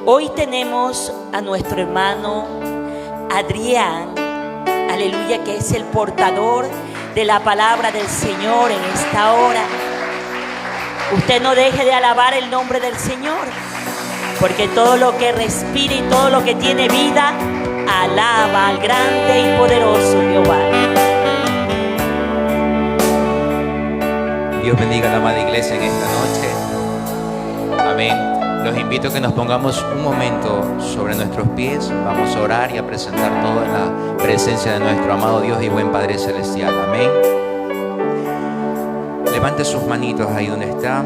Hoy tenemos a nuestro hermano Adrián, aleluya, que es el portador de la palabra del Señor en esta hora. Usted no deje de alabar el nombre del Señor, porque todo lo que respira y todo lo que tiene vida, alaba al grande y poderoso Jehová. Dios bendiga a la amada iglesia en esta noche. Amén. Los invito a que nos pongamos un momento sobre nuestros pies. Vamos a orar y a presentar todo en la presencia de nuestro amado Dios y buen Padre Celestial. Amén. Levante sus manitos ahí donde está.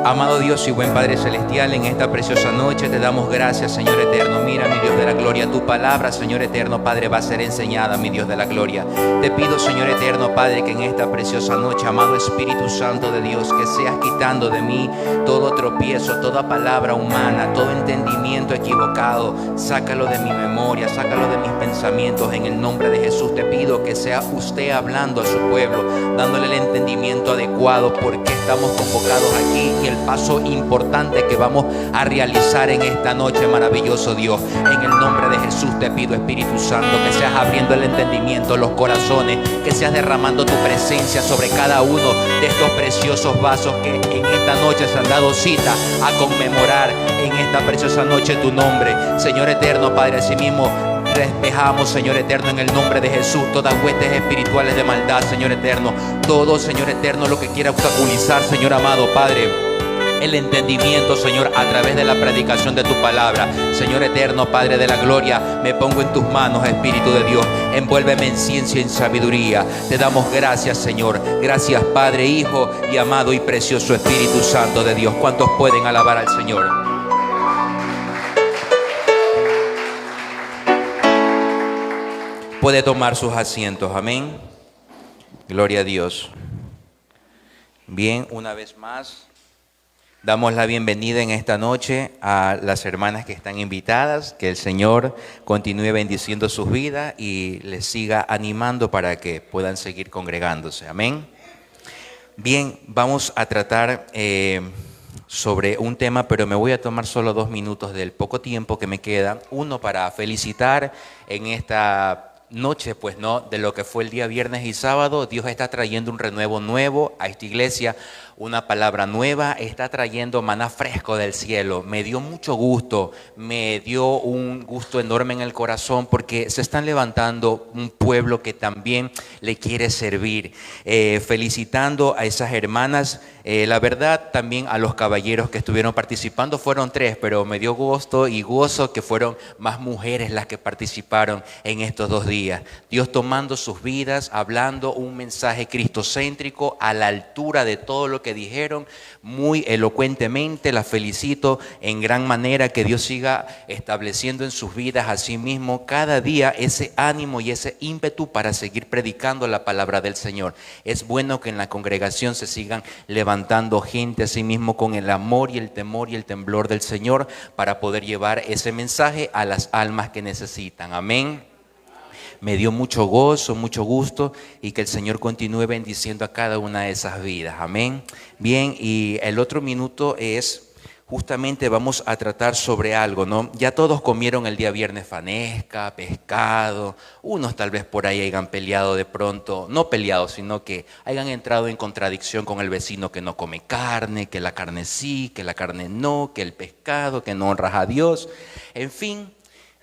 Amado Dios y buen Padre Celestial, en esta preciosa noche te damos gracias, Señor eterno. Mira, mi Dios de la gloria, tu palabra, Señor eterno, Padre, va a ser enseñada, mi Dios de la gloria. Te pido, Señor eterno, Padre, que en esta preciosa noche, amado Espíritu Santo de Dios, que seas quitando de mí todo tropiezo, toda palabra humana, todo entendimiento equivocado. Sácalo de mi memoria, sácalo de mis pensamientos. En el nombre de Jesús te pido que sea usted hablando a su pueblo, dándole el entendimiento adecuado, porque estamos convocados aquí y el paso importante que vamos a realizar en esta noche, maravilloso Dios. En el nombre de Jesús te pido, Espíritu Santo, que seas abriendo el entendimiento, los corazones, que seas derramando tu presencia sobre cada uno de estos preciosos vasos que en esta noche se han dado cita a conmemorar en esta preciosa noche tu nombre. Señor eterno, Padre, asimismo despejamos, Señor eterno, en el nombre de Jesús, todas huestes espirituales de maldad, Señor eterno. Todo, Señor eterno, lo que quiera obstaculizar, Señor amado, Padre, el entendimiento, Señor, a través de la predicación de tu palabra. Señor eterno, Padre de la gloria, me pongo en tus manos, Espíritu de Dios. Envuélveme en ciencia y en sabiduría. Te damos gracias, Señor. Gracias, Padre, Hijo y amado y precioso Espíritu Santo de Dios. ¿Cuántos pueden alabar al Señor? Puede tomar sus asientos. Amén. Gloria a Dios. Bien, una vez más damos la bienvenida en esta noche a las hermanas que están invitadas. Que el Señor continúe bendiciendo sus vidas y les siga animando para que puedan seguir congregándose. Amén. Bien, vamos a tratar sobre un tema, pero me voy a tomar solo 2 minutos del poco tiempo que me queda. Uno, para felicitar en esta noche, pues no, de lo que fue el día viernes y sábado. Dios está trayendo un renuevo nuevo a esta iglesia, una palabra nueva, está trayendo maná fresco del cielo. Me dio mucho gusto, me dio un gusto enorme en el corazón, porque se están levantando un pueblo que también le quiere servir. Felicitando a esas hermanas, la verdad también a los caballeros que estuvieron participando. Fueron 3, pero me dio gusto y gozo que fueron más mujeres las que participaron en estos 2 días. Dios tomando sus vidas, hablando un mensaje cristocéntrico a la altura de todo lo que dijeron, muy elocuentemente. La felicito en gran manera. Que Dios siga estableciendo en sus vidas asimismo cada día ese ánimo y ese ímpetu para seguir predicando la palabra del Señor. Es bueno que en la congregación se sigan levantando gente asimismo con el amor y el temor y el temblor del Señor, para poder llevar ese mensaje a las almas que necesitan. Amén. Me dio mucho gozo, mucho gusto, y que el Señor continúe bendiciendo a cada una de esas vidas. Amén. Bien, y el otro minuto es, justamente vamos a tratar sobre algo, ¿no? Ya todos comieron el día viernes fanesca, pescado. Unos tal vez por ahí hayan peleado de pronto, no peleado, sino que hayan entrado en contradicción con el vecino que no come carne, que la carne sí, que la carne no, que el pescado, que no honras a Dios. En fin,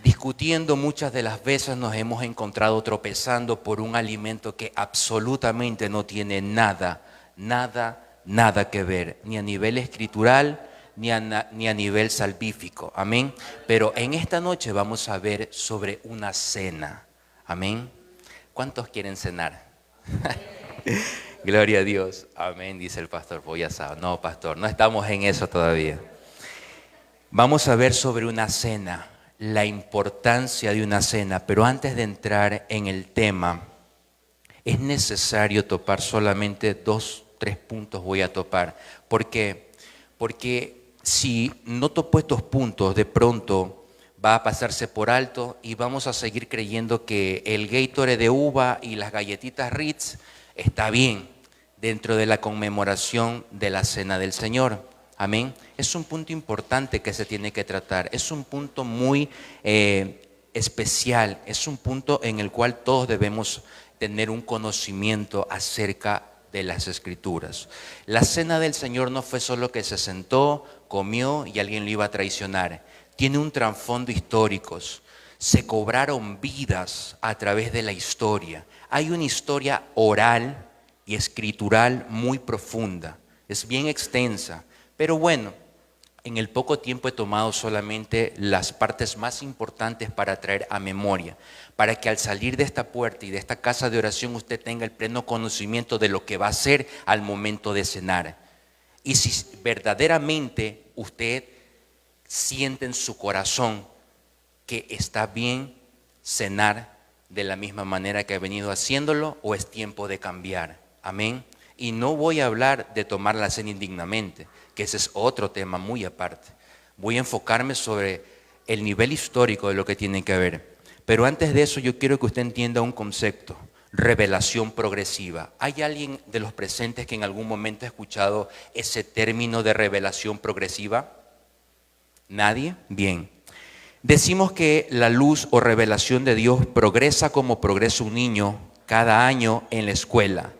discutiendo, muchas de las veces nos hemos encontrado tropezando por un alimento que absolutamente no tiene nada que ver, ni a nivel escritural, ni a nivel salvífico. Amén. Pero en esta noche vamos a ver sobre una cena. Amén. ¿Cuántos quieren cenar? Gloria a Dios. Amén, dice el pastor. Voy asado. No, pastor, no estamos en eso todavía. Vamos a ver sobre una cena, la importancia de una cena. Pero antes de entrar en el tema, es necesario topar solamente 2, 3 puntos. Voy a topar. ¿Por qué? Porque si no topo estos puntos, de pronto va a pasarse por alto y vamos a seguir creyendo que el Gatorade de uva y las galletitas Ritz está bien dentro de la conmemoración de la Cena del Señor. Amén. Es un punto importante que se tiene que tratar. Es un punto muy especial. Es un punto en el cual todos debemos tener un conocimiento acerca de las Escrituras. La cena del Señor no fue solo que se sentó, comió y alguien lo iba a traicionar. Tiene un trasfondo histórico. Se cobraron vidas a través de la historia. Hay una historia oral y escritural muy profunda. Es bien extensa. Pero bueno, en el poco tiempo he tomado solamente las partes más importantes para traer a memoria, para que al salir de esta puerta y de esta casa de oración usted tenga el pleno conocimiento de lo que va a hacer al momento de cenar. Y si verdaderamente usted siente en su corazón que está bien cenar de la misma manera que ha venido haciéndolo, o es tiempo de cambiar. Amén. Y no voy a hablar de tomar la cena indignamente, que ese es otro tema muy aparte. Voy a enfocarme sobre el nivel histórico de lo que tiene que haber. Pero antes de eso yo quiero que usted entienda un concepto: revelación progresiva. ¿Hay alguien de los presentes que en algún momento ha escuchado ese término de revelación progresiva? ¿Nadie? Bien. Decimos que la luz o revelación de Dios progresa como progresa un niño cada año en la escuela.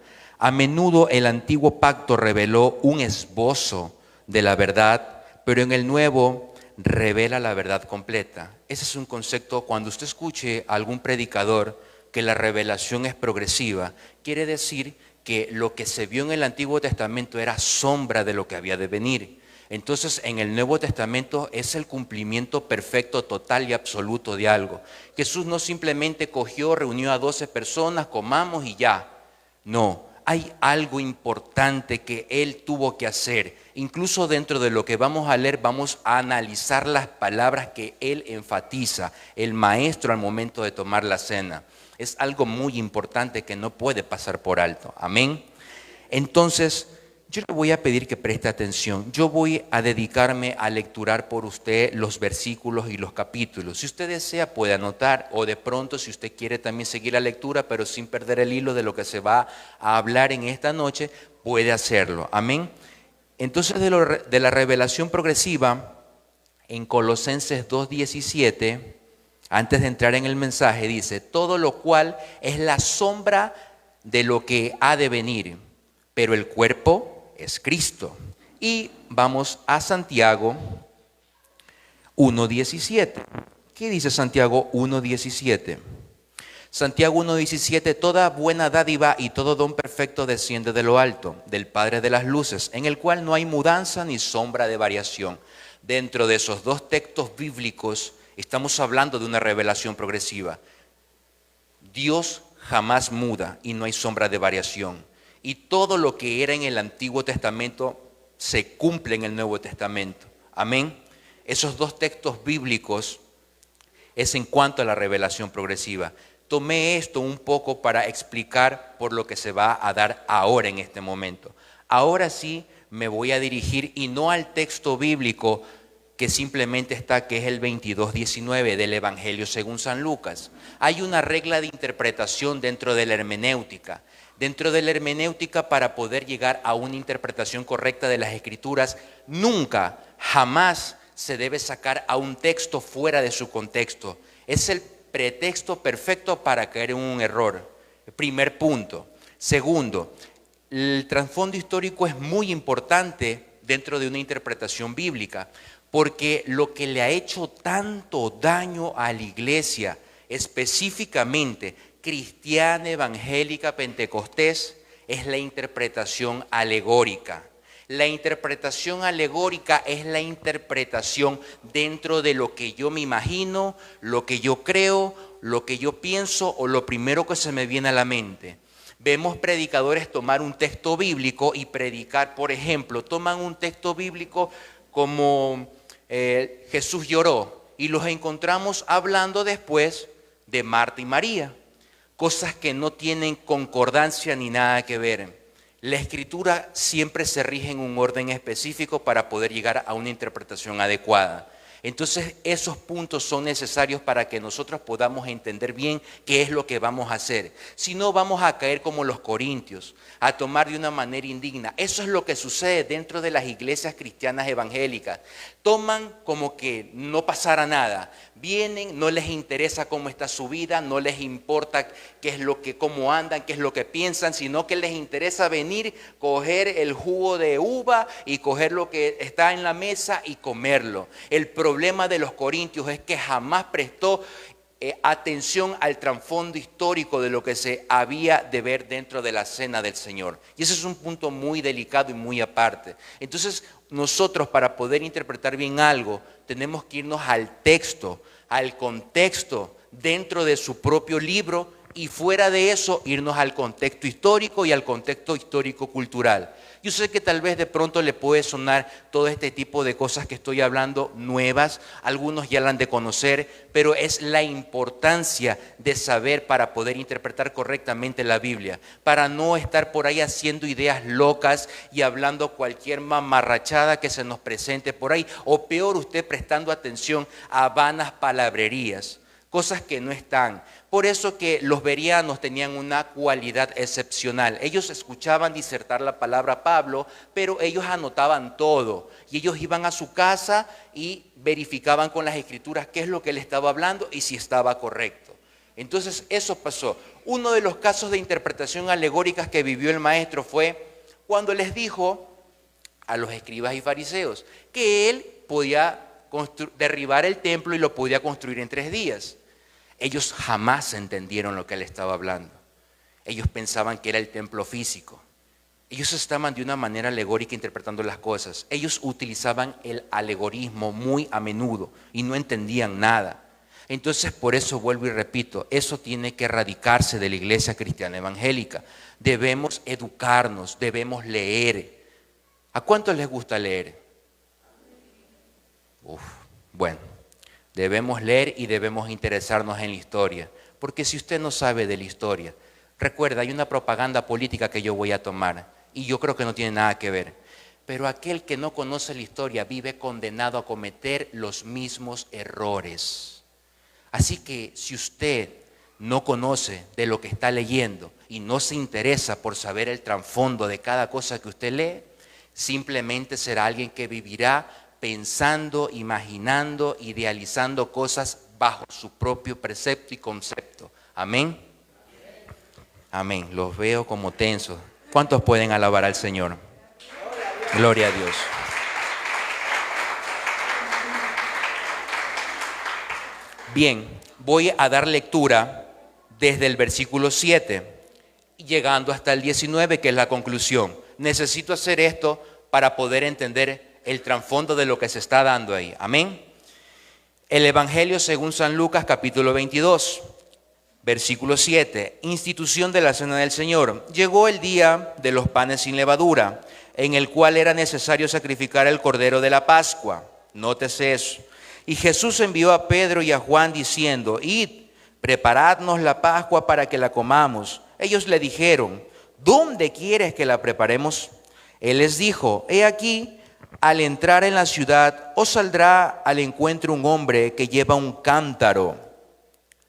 A menudo el antiguo pacto reveló un esbozo de la verdad, pero en el nuevo revela la verdad completa. Ese es un concepto. Cuando usted escuche a algún predicador que la revelación es progresiva, quiere decir que lo que se vio en el Antiguo Testamento era sombra de lo que había de venir. Entonces en el Nuevo Testamento es el cumplimiento perfecto, total y absoluto de algo. Jesús no simplemente cogió, reunió a 12 personas, comamos y ya. No. Hay algo importante que Él tuvo que hacer. Incluso dentro de lo que vamos a leer, vamos a analizar las palabras que Él enfatiza, el maestro, al momento de tomar la cena. Es algo muy importante que no puede pasar por alto. Amén. Entonces, yo le voy a pedir que preste atención. Yo voy a dedicarme a lecturar por usted los versículos y los capítulos. Si usted desea, puede anotar, o de pronto, si usted quiere también seguir la lectura, pero sin perder el hilo de lo que se va a hablar en esta noche, puede hacerlo. Amén. Entonces, de la revelación progresiva, en Colosenses 2:17, antes de entrar en el mensaje, dice: todo lo cual es la sombra de lo que ha de venir, pero el cuerpo es Cristo. Y vamos a Santiago 1:17. ¿Qué dice Santiago 1:17? Santiago 1:17: toda buena dádiva y todo don perfecto desciende de lo alto, del Padre de las luces, en el cual no hay mudanza ni sombra de variación. Dentro de esos dos textos bíblicos estamos hablando de una revelación progresiva. Dios jamás muda y no hay sombra de variación. Y todo lo que era en el Antiguo Testamento se cumple en el Nuevo Testamento. Amén. Esos dos textos bíblicos es en cuanto a la revelación progresiva. Tomé esto un poco para explicar por lo que se va a dar ahora en este momento. Ahora sí me voy a dirigir, y no al texto bíblico que simplemente está, que es el 22:19 del Evangelio según San Lucas. Hay una regla de interpretación dentro de la hermenéutica. Dentro de la hermenéutica, para poder llegar a una interpretación correcta de las Escrituras, nunca, jamás se debe sacar a un texto fuera de su contexto. Es el pretexto perfecto para caer en un error. Primer punto. Segundo, el trasfondo histórico es muy importante dentro de una interpretación bíblica, porque lo que le ha hecho tanto daño a la iglesia, específicamente cristiana, evangélica, pentecostés, es la interpretación alegórica. La interpretación alegórica es la interpretación dentro de lo que yo me imagino, lo que yo creo, lo que yo pienso o lo primero que se me viene a la mente. Vemos predicadores tomar un texto bíblico y predicar, por ejemplo, toman un texto bíblico como Jesús lloró, y los encontramos hablando después de Marta y María. Cosas que no tienen concordancia ni nada que ver. La Escritura siempre se rige en un orden específico para poder llegar a una interpretación adecuada. Entonces esos puntos son necesarios para que nosotros podamos entender bien qué es lo que vamos a hacer. Si no, vamos a caer como los corintios, a tomar de una manera indigna. Eso es lo que sucede dentro de las iglesias cristianas evangélicas. Toman como que no pasara nada. Vienen, no les interesa cómo está su vida, no les importa qué es lo que, cómo andan, qué es lo que piensan, sino que les interesa venir, coger el jugo de uva y coger lo que está en la mesa y comerlo. El problema de los corintios es que jamás prestó atención al trasfondo histórico de lo que se había de ver dentro de la cena del Señor. Y ese es un punto muy delicado y muy aparte. Entonces, nosotros para poder interpretar bien algo, tenemos que irnos al texto, al contexto dentro de su propio libro y fuera de eso irnos al contexto histórico y al contexto histórico-cultural. Yo sé que tal vez de pronto le puede sonar todo este tipo de cosas que estoy hablando nuevas, algunos ya la han de conocer, pero es la importancia de saber para poder interpretar correctamente la Biblia, para no estar por ahí haciendo ideas locas y hablando cualquier mamarrachada que se nos presente por ahí, o peor, usted prestando atención a vanas palabrerías, cosas que no están. Por eso que los bereanos tenían una cualidad excepcional. Ellos escuchaban disertar la palabra Pablo, pero ellos anotaban todo. Y ellos iban a su casa y verificaban con las escrituras qué es lo que él estaba hablando y si estaba correcto. Entonces eso pasó. Uno de los casos de interpretación alegóricas que vivió el maestro fue cuando les dijo a los escribas y fariseos que él podía derribar el templo y lo podía construir en 3 días. Ellos jamás entendieron lo que él estaba hablando. Ellos pensaban que era el templo físico. Ellos estaban de una manera alegórica interpretando las cosas. Ellos utilizaban el alegorismo muy a menudo y no entendían nada. Entonces, por eso vuelvo y repito, eso tiene que erradicarse de la iglesia cristiana evangélica. Debemos educarnos, debemos leer. ¿A cuántos les gusta leer? Bueno. Debemos leer y debemos interesarnos en la historia, porque si usted no sabe de la historia, recuerda, hay una propaganda política que yo voy a tomar y yo creo que no tiene nada que ver, pero aquel que no conoce la historia vive condenado a cometer los mismos errores. Así que si usted no conoce de lo que está leyendo y no se interesa por saber el trasfondo de cada cosa que usted lee, simplemente será alguien que vivirá pensando, imaginando, idealizando cosas bajo su propio precepto y concepto. Amén. Amén. Los veo como tensos. ¿Cuántos pueden alabar al Señor? Gloria a Dios. Bien, voy a dar lectura desde el versículo 7, llegando hasta el 19, que es la conclusión. Necesito hacer esto para poder entender el trasfondo de lo que se está dando ahí. Amén. El Evangelio según San Lucas, capítulo 22, versículo 7. Institución de la Cena del Señor. Llegó el día de los panes sin levadura, en el cual era necesario sacrificar el cordero de la Pascua. Nótese eso. Y Jesús envió a Pedro y a Juan diciendo: id, preparadnos la Pascua para que la comamos. Ellos le dijeron: ¿dónde quieres que la preparemos? Él les dijo: he aquí, al entrar en la ciudad, os saldrá al encuentro un hombre que lleva un cántaro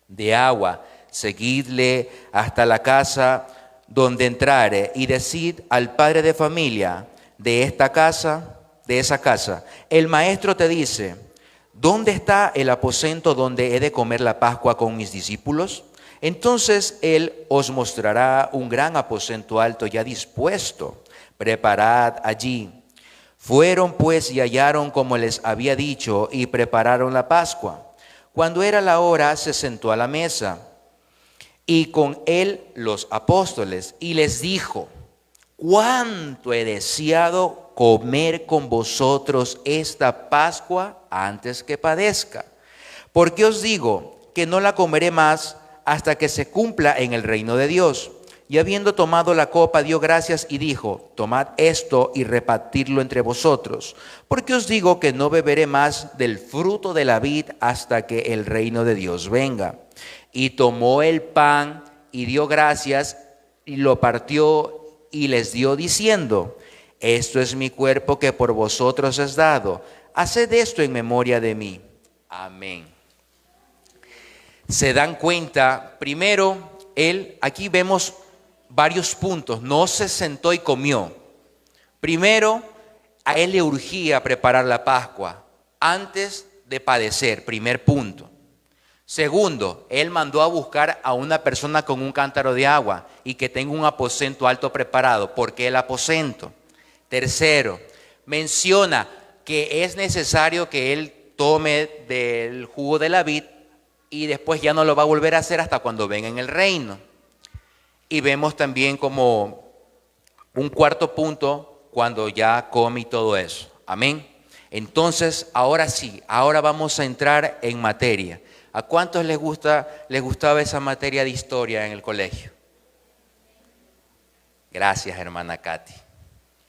de agua. Seguidle hasta la casa donde entrare y decid al padre de familia de esa casa, el maestro te dice: ¿dónde está el aposento donde he de comer la Pascua con mis discípulos? Entonces él os mostrará un gran aposento alto ya dispuesto. Preparad allí. Fueron pues y hallaron como les había dicho y prepararon la Pascua. Cuando era la hora, se sentó a la mesa y con él los apóstoles y les dijo: cuánto he deseado comer con vosotros esta Pascua antes que padezca. Porque os digo que no la comeré más hasta que se cumpla en el reino de Dios. Y habiendo tomado la copa, dio gracias y dijo: tomad esto y repartidlo entre vosotros, porque os digo que no beberé más del fruto de la vid hasta que el reino de Dios venga. Y tomó el pan y dio gracias y lo partió y les dio diciendo: esto es mi cuerpo que por vosotros es dado, haced esto en memoria de mí. Amén. Se dan cuenta, primero, aquí vemos varios puntos. No se sentó y comió. Primero, a él le urgía preparar la Pascua antes de padecer, primer punto. Segundo, él mandó a buscar a una persona con un cántaro de agua y que tenga un aposento alto preparado. ¿Por qué el aposento? Tercero, menciona que es necesario que él tome del jugo de la vid y después ya no lo va a volver a hacer hasta cuando venga en el reino. Y vemos también como un cuarto punto cuando ya come y todo eso. Amén. Entonces, ahora sí, ahora vamos a entrar en materia. ¿A cuántos les gustaba esa materia de historia en el colegio? Gracias, hermana Katy.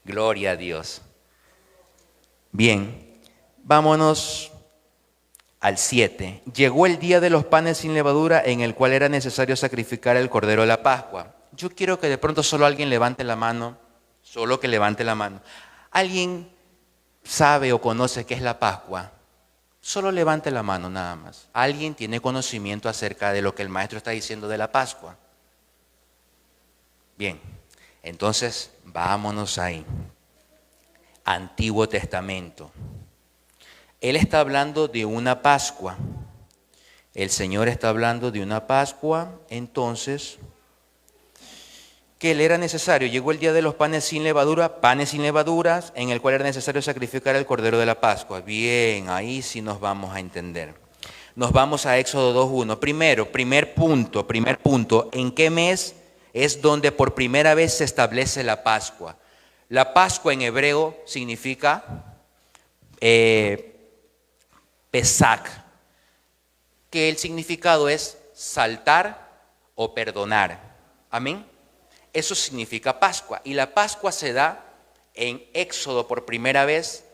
Gloria a Dios. Bien, vámonos al 7. Llegó el día de los panes sin levadura en el cual era necesario sacrificar el cordero de la Pascua. Yo quiero que de pronto solo alguien levante la mano, solo que levante la mano. ¿Alguien sabe o conoce qué es la Pascua? Solo levante la mano nada más. ¿Alguien tiene conocimiento acerca de lo que el maestro está diciendo de la Pascua? Bien, entonces vámonos ahí. Antiguo Testamento. Él está hablando de una Pascua. El Señor está hablando de una Pascua, entonces, que le era necesario. Llegó el día de los panes sin levaduras, en el cual era necesario sacrificar el cordero de la Pascua. Bien, ahí sí nos vamos a entender. Nos vamos a Éxodo 2:1. Primer punto, ¿en qué mes es donde por primera vez se establece la Pascua? La Pascua en hebreo significa Pesach, que el significado es saltar o perdonar. Amén. Eso significa Pascua. Y la Pascua se da en Éxodo por primera vez,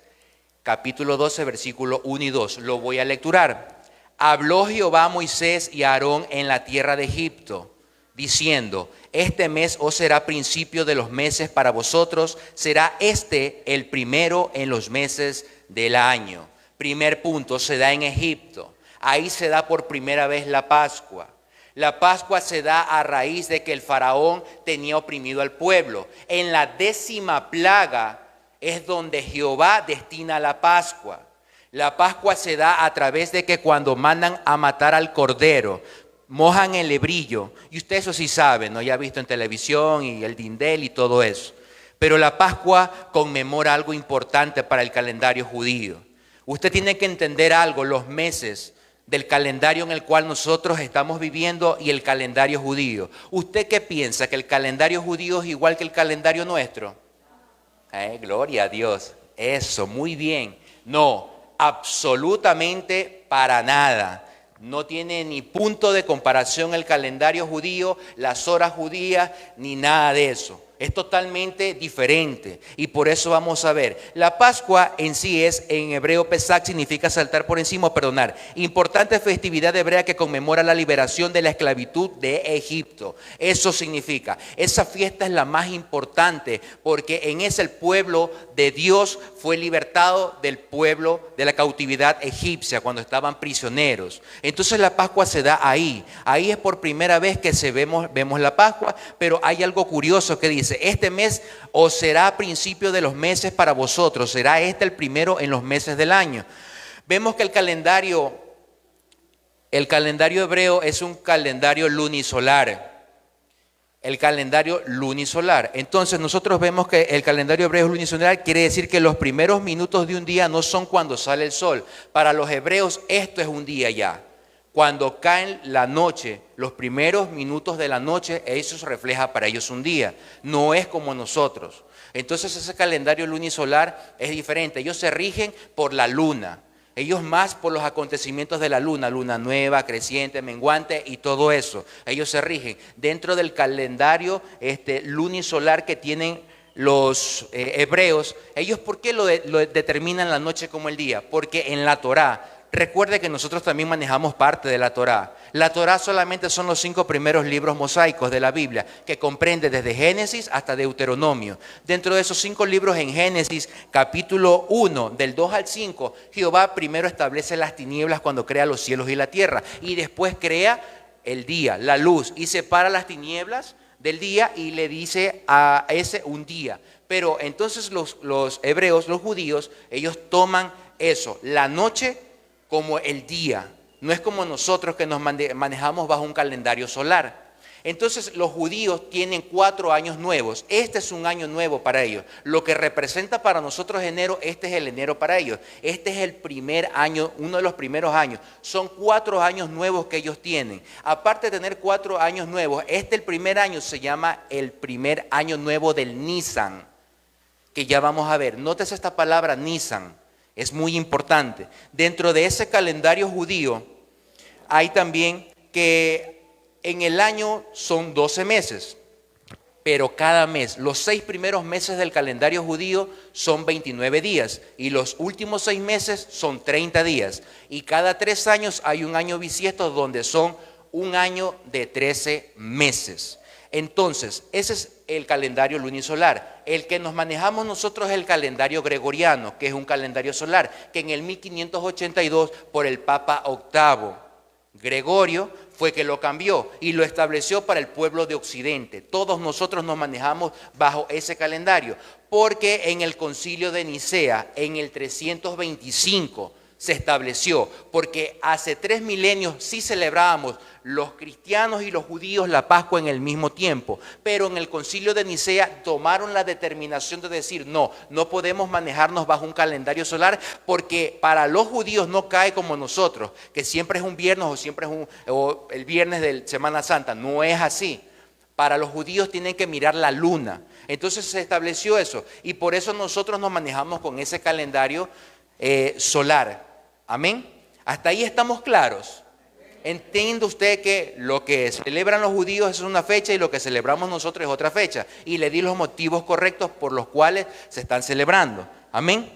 capítulo 12, versículo 1 y 2. Lo voy a lecturar. Habló Jehová a Moisés y a Aarón en la tierra de Egipto, diciendo: este mes os será principio de los meses para vosotros, será este el primero en los meses del año. Primer punto, se da en Egipto. Ahí se da por primera vez la Pascua. La Pascua se da a raíz de que el faraón tenía oprimido al pueblo. En la 10ª plaga es donde Jehová destina la Pascua. La Pascua se da a través de que cuando mandan a matar al cordero, mojan el lebrillo. Y usted eso sí sabe, ¿no? Ya ha visto en televisión y el dindel y todo eso. Pero la Pascua conmemora algo importante para el calendario judío. Usted tiene que entender algo, los meses del calendario en el cual nosotros estamos viviendo y el calendario judío. ¿Usted qué piensa? ¿Que el calendario judío es igual que el calendario nuestro? Gloria a Dios. Eso, muy bien. No, absolutamente para nada. No tiene ni punto de comparación el calendario judío, las horas judías, ni nada de eso. Es totalmente diferente y por eso vamos a ver. La Pascua en sí es, en hebreo Pesach, significa saltar por encima o perdonar. Importante festividad hebrea que conmemora la liberación de la esclavitud de Egipto. Eso significa, esa fiesta es la más importante porque en ese el pueblo de Dios fue libertado del pueblo de la cautividad egipcia cuando estaban prisioneros. Entonces la Pascua se da ahí. Ahí es por primera vez que vemos la Pascua, pero hay algo curioso que dice: este mes os será principio de los meses para vosotros, será este el primero en los meses del año. Vemos que el calendario hebreo es un calendario lunisolar. El calendario lunisolar. Entonces nosotros vemos que el calendario hebreo es lunisolar, quiere decir que los primeros minutos de un día no son cuando sale el sol. Para los hebreos esto es un día ya. Cuando cae la noche, los primeros minutos de la noche, eso se refleja para ellos un día. No es como nosotros. Entonces ese calendario lunisolar es diferente. Ellos se rigen por la luna. Ellos más por los acontecimientos de la luna. Luna nueva, creciente, menguante y todo eso. Ellos se rigen. Dentro del calendario lunisolar que tienen los hebreos, ellos ¿por qué lo determinan la noche como el día? Porque en la Torá Recuerde que nosotros también manejamos parte de la Torá. La Torá solamente son los 5 primeros libros mosaicos de la Biblia, que comprende desde Génesis hasta Deuteronomio. Dentro de esos 5 libros en Génesis, capítulo 1, del 2 al 5, Jehová primero establece las tinieblas cuando crea los cielos y la tierra, y después crea el día, la luz, y separa las tinieblas del día y le dice a ese un día. Pero entonces los hebreos, los judíos, ellos toman eso, la noche como el día. No es como nosotros que nos manejamos bajo un calendario solar. Entonces los judíos tienen 4 años nuevos. Este es un año nuevo para ellos. Lo que representa para nosotros enero, este es el enero para ellos. Este es el primer año, uno de los primeros años. Son 4 años nuevos que ellos tienen. Aparte de tener 4 años nuevos, el primer año se llama el primer año nuevo del Nisan, que ya vamos a ver. Nótese esta palabra Nisan. Es muy importante. Dentro de ese calendario judío hay también que en el año son 12 meses, pero cada mes, los 6 primeros meses del calendario judío son 29 días y los últimos 6 meses son 30 días. Y cada 3 años hay un año bisiesto donde son un año de 13 meses. Entonces, ese es el calendario lunisolar. El que nos manejamos nosotros es el calendario gregoriano, que es un calendario solar, que en el 1582 por el Papa VIII Gregorio fue que lo cambió y lo estableció para el pueblo de Occidente. Todos nosotros nos manejamos bajo ese calendario, porque en el concilio de Nicea, en el 325, se estableció, porque hace 3 milenios sí celebrábamos los cristianos y los judíos la Pascua en el mismo tiempo, pero en el concilio de Nicea tomaron la determinación de decir no podemos manejarnos bajo un calendario solar, porque para los judíos no cae como nosotros, que siempre es un viernes o siempre es el viernes de Semana Santa. No es así. Para los judíos tienen que mirar la luna. Entonces se estableció eso y por eso nosotros nos manejamos con ese calendario solar. Amén. Hasta ahí estamos claros. Entiende usted que lo que celebran los judíos es una fecha y lo que celebramos nosotros es otra fecha. Y le di los motivos correctos por los cuales se están celebrando. Amén.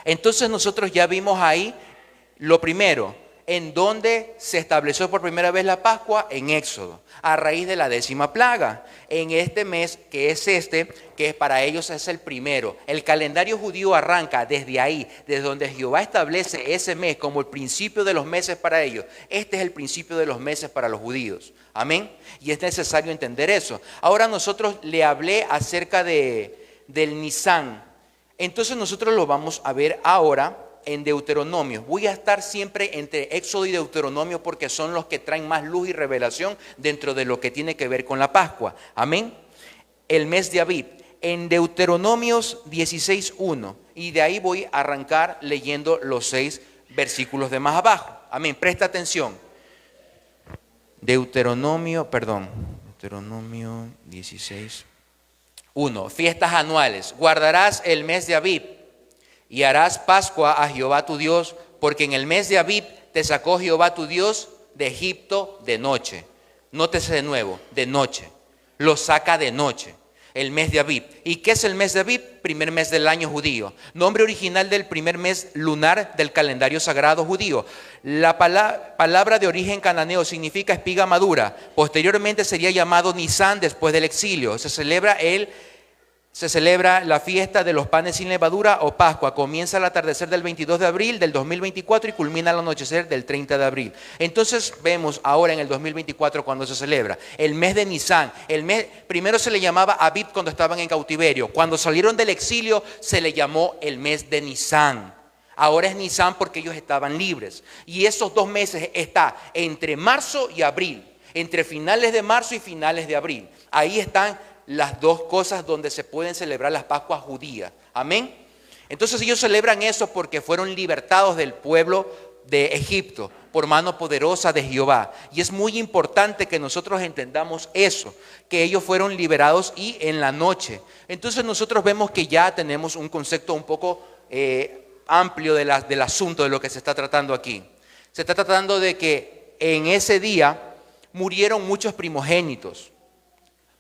Entonces nosotros ya vimos ahí lo primero, en donde se estableció por primera vez la Pascua, en Éxodo, a raíz de la 10ª plaga. En este mes, que es para ellos es el primero. El calendario judío arranca desde ahí, desde donde Jehová establece ese mes como el principio de los meses para ellos. Este es el principio de los meses para los judíos. Amén. Y es necesario entender eso. Ahora nosotros le hablé acerca del Nisan. Entonces nosotros lo vamos a ver ahora en Deuteronomio. Voy a estar siempre entre Éxodo y Deuteronomio porque son los que traen más luz y revelación dentro de lo que tiene que ver con la Pascua. Amén. El mes de Abib, en Deuteronomios 16:1, y de ahí voy a arrancar leyendo los 6 versículos de más abajo. Amén. Presta atención. Deuteronomio 16:1. Fiestas anuales. Guardarás el mes de Abib y harás Pascua a Jehová tu Dios, porque en el mes de Abib te sacó Jehová tu Dios de Egipto de noche. Nótese de nuevo, de noche. Lo saca de noche, el mes de Abib. ¿Y qué es el mes de Abib? Primer mes del año judío. Nombre original del primer mes lunar del calendario sagrado judío. La palabra de origen cananeo significa espiga madura. Posteriormente sería llamado Nisan después del exilio. Se celebra la fiesta de los panes sin levadura o Pascua. Comienza al atardecer del 22 de abril del 2024 y culmina al anochecer del 30 de abril. Entonces vemos ahora en el 2024 cuando se celebra el mes de Nisan. Primero se le llamaba Abib cuando estaban en cautiverio. Cuando salieron del exilio se le llamó el mes de Nisan. Ahora es Nisan porque ellos estaban libres. Y esos 2 meses está entre marzo y abril. Entre finales de marzo y finales de abril. Ahí están las 2 cosas donde se pueden celebrar las Pascuas judías. Amén. Entonces ellos celebran eso porque fueron libertados del pueblo de Egipto por mano poderosa de Jehová. Y es muy importante que nosotros entendamos eso, que ellos fueron liberados y en la noche. Entonces nosotros vemos que ya tenemos un concepto un poco amplio del asunto de lo que se está tratando aquí. Se está tratando de que en ese día murieron muchos primogénitos.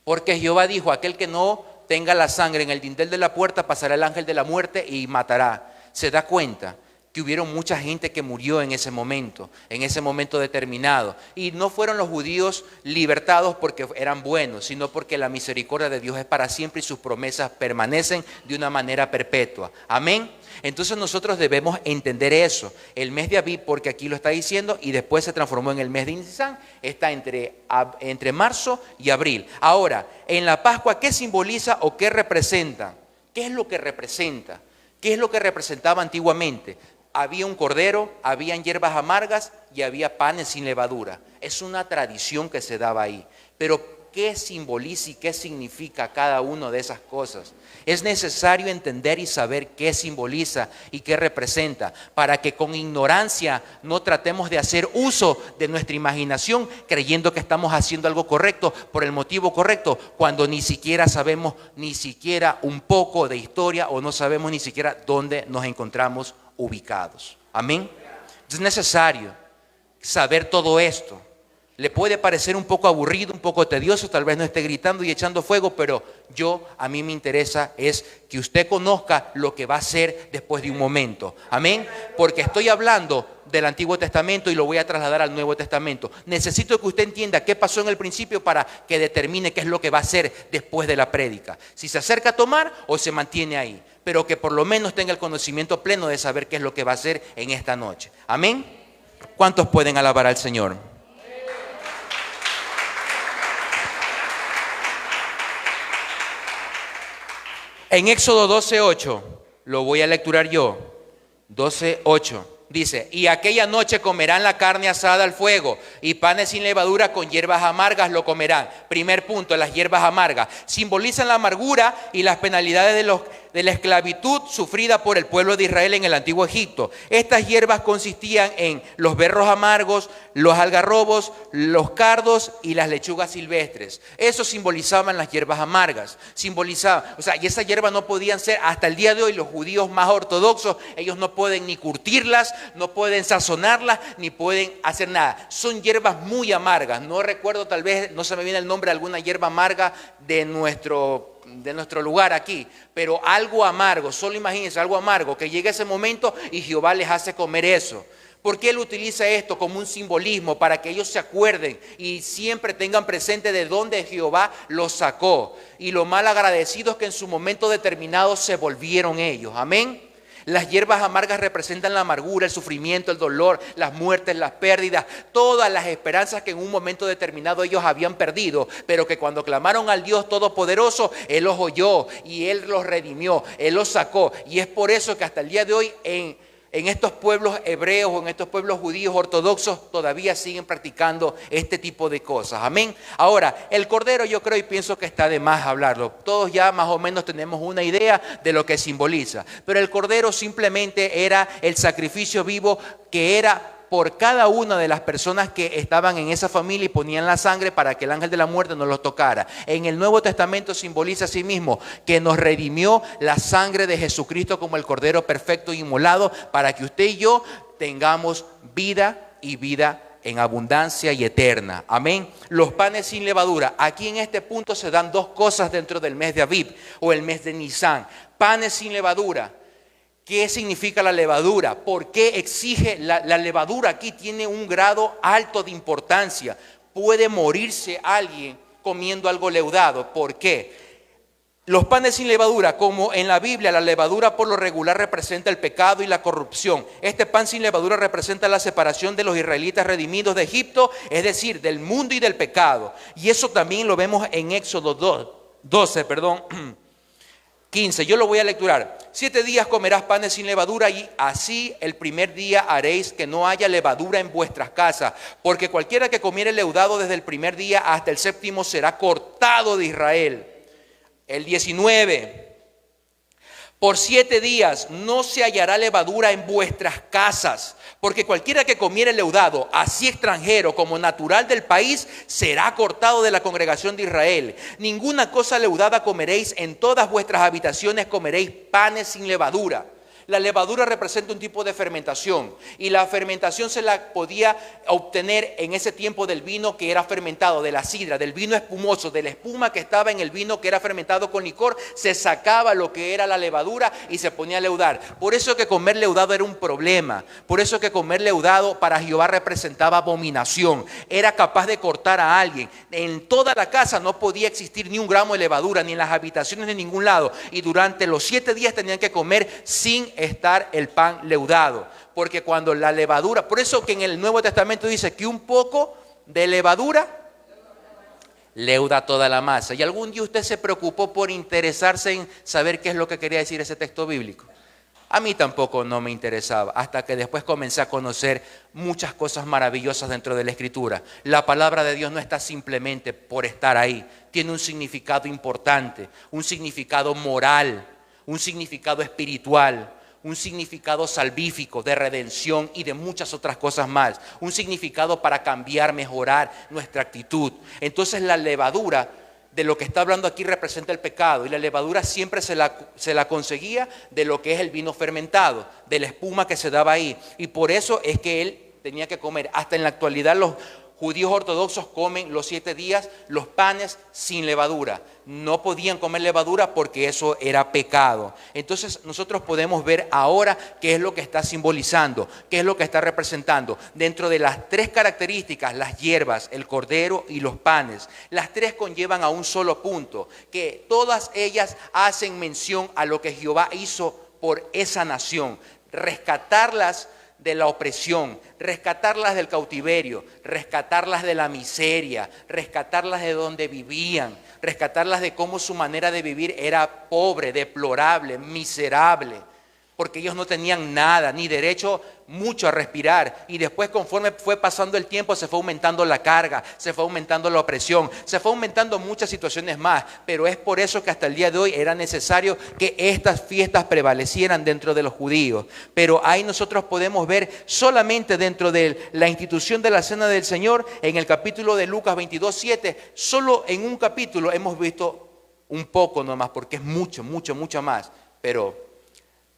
Porque Jehová dijo, aquel que no tenga la sangre en el dintel de la puerta pasará el ángel de la muerte y matará. Se da cuenta que que hubieron mucha gente que murió en ese momento determinado. Y no fueron los judíos libertados porque eran buenos, sino porque la misericordia de Dios es para siempre y sus promesas permanecen de una manera perpetua. Amén. Entonces nosotros debemos entender eso. El mes de Abib, porque aquí lo está diciendo, y después se transformó en el mes de Nisan, está entre marzo y abril. Ahora, en la Pascua, ¿qué simboliza o qué representa? ¿Qué es lo que representa? ¿Qué es lo que representaba antiguamente? Había un cordero, habían hierbas amargas y había panes sin levadura. Es una tradición que se daba ahí. Pero ¿qué simboliza y qué significa cada una de esas cosas? Es necesario entender y saber qué simboliza y qué representa, para que con ignorancia no tratemos de hacer uso de nuestra imaginación creyendo que estamos haciendo algo correcto por el motivo correcto, cuando ni siquiera sabemos ni siquiera un poco de historia o no sabemos ni siquiera dónde nos encontramos ubicados. Amén. Es necesario saber todo esto. Le puede parecer un poco aburrido, un poco tedioso, tal vez no esté gritando y echando fuego, pero a mí me interesa es que usted conozca lo que va a ser después de un momento. Amén. Porque estoy hablando del Antiguo Testamento y lo voy a trasladar al Nuevo Testamento. Necesito que usted entienda qué pasó en el principio para que determine qué es lo que va a hacer después de la prédica. Si se acerca a tomar o se mantiene ahí, pero que por lo menos tenga el conocimiento pleno de saber qué es lo que va a hacer en esta noche. Amén. ¿Cuántos pueden alabar al Señor? En Éxodo 12:8, lo voy a lecturar yo, 12:8, dice: y aquella noche comerán la carne asada al fuego y panes sin levadura con hierbas amargas lo comerán. Primer punto, las hierbas amargas simbolizan la amargura y las penalidades de la esclavitud sufrida por el pueblo de Israel en el antiguo Egipto. Estas hierbas consistían en los berros amargos, los algarrobos, los cardos y las lechugas silvestres. Eso simbolizaban las hierbas amargas. Y esas hierbas no podían ser, hasta el día de hoy, los judíos más ortodoxos, ellos no pueden ni curtirlas, no pueden sazonarlas, ni pueden hacer nada. Son hierbas muy amargas. No recuerdo, tal vez, no se me viene el nombre de alguna hierba amarga de nuestro lugar aquí, pero algo amargo, solo imagínense algo amargo, que llegue ese momento y Jehová les hace comer eso. ¿Por qué él utiliza esto como un simbolismo? Para que ellos se acuerden y siempre tengan presente de dónde Jehová los sacó. Y lo mal agradecidos que en su momento determinado se volvieron ellos. Amén. Las hierbas amargas representan la amargura, el sufrimiento, el dolor, las muertes, las pérdidas, todas las esperanzas que en un momento determinado ellos habían perdido, pero que cuando clamaron al Dios Todopoderoso, Él los oyó y Él los redimió, Él los sacó. Y es por eso que hasta el día de hoy en estos pueblos hebreos o en estos pueblos judíos ortodoxos todavía siguen practicando este tipo de cosas. Amén. Ahora, el cordero, yo creo y pienso que está de más hablarlo. Todos ya más o menos tenemos una idea de lo que simboliza. Pero el cordero simplemente era el sacrificio vivo que era por cada una de las personas que estaban en esa familia y ponían la sangre para que el ángel de la muerte no los tocara. En el Nuevo Testamento simboliza asimismo que nos redimió la sangre de Jesucristo como el Cordero perfecto inmolado para que usted y yo tengamos vida y vida en abundancia y eterna. Amén. Los panes sin levadura. Aquí en este punto se dan dos cosas dentro del mes de Abib o el mes de Nisan. Panes sin levadura. ¿Qué significa la levadura? ¿Por qué exige la levadura? Aquí tiene un grado alto de importancia. Puede morirse alguien comiendo algo leudado. ¿Por qué? Los panes sin levadura, como en la Biblia, la levadura por lo regular representa el pecado y la corrupción. Este pan sin levadura representa la separación de los israelitas redimidos de Egipto, es decir, del mundo y del pecado. Y eso también lo vemos en Éxodo 15, yo lo voy a lecturar. 7 días comerás panes sin levadura y así el primer día haréis que no haya levadura en vuestras casas, porque cualquiera que comiere leudado desde el primer día hasta el séptimo será cortado de Israel. El 19, por 7 días no se hallará levadura en vuestras casas, porque cualquiera que comiere leudado, así extranjero como natural del país, será cortado de la congregación de Israel. Ninguna cosa leudada comeréis, en todas vuestras habitaciones comeréis panes sin levadura. La levadura representa un tipo de fermentación y la fermentación se la podía obtener en ese tiempo del vino que era fermentado, de la sidra, del vino espumoso, de la espuma que estaba en el vino que era fermentado con licor, se sacaba lo que era la levadura y se ponía a leudar. Por eso que comer leudado era un problema, por eso que comer leudado para Jehová representaba abominación, era capaz de cortar a alguien. En toda la casa no podía existir ni un gramo de levadura, ni en las habitaciones de ningún lado, y durante los 7 días tenían que comer sin estar el pan leudado, porque cuando la levadura, por eso que en el Nuevo Testamento dice que un poco de levadura leuda toda la masa. ¿Y algún día usted se preocupó por interesarse en saber qué es lo que quería decir ese texto bíblico? A mí tampoco no me interesaba, hasta que después comencé a conocer muchas cosas maravillosas dentro de la Escritura. La palabra de Dios no está simplemente por estar ahí, tiene un significado importante, un significado moral, un significado espiritual, un significado salvífico, de redención y de muchas otras cosas más. Un significado para cambiar, mejorar nuestra actitud. Entonces la levadura de lo que está hablando aquí representa el pecado, y la levadura siempre se la conseguía de lo que es el vino fermentado, de la espuma que se daba ahí. Y por eso es que él tenía que comer. Hasta en la actualidad los judíos ortodoxos comen los 7 días los panes sin levadura. No podían comer levadura porque eso era pecado. Entonces nosotros podemos ver ahora qué es lo que está simbolizando, qué es lo que está representando. Dentro de las 3 características, las hierbas, el cordero y los panes, las 3 conllevan a un solo punto, que todas ellas hacen mención a lo que Jehová hizo por esa nación, rescatarlas de la opresión, rescatarlas del cautiverio, rescatarlas de la miseria, rescatarlas de donde vivían, rescatarlas de cómo su manera de vivir era pobre, deplorable, miserable, porque ellos no tenían nada, ni derecho mucho a respirar. Y después, conforme fue pasando el tiempo, se fue aumentando la carga, se fue aumentando la opresión, se fue aumentando muchas situaciones más. Pero es por eso que hasta el día de hoy era necesario que estas fiestas prevalecieran dentro de los judíos. Pero ahí nosotros podemos ver solamente dentro de la institución de la Cena del Señor, en el capítulo de Lucas 22:7, solo en un capítulo hemos visto un poco nomás, porque es mucho más. Pero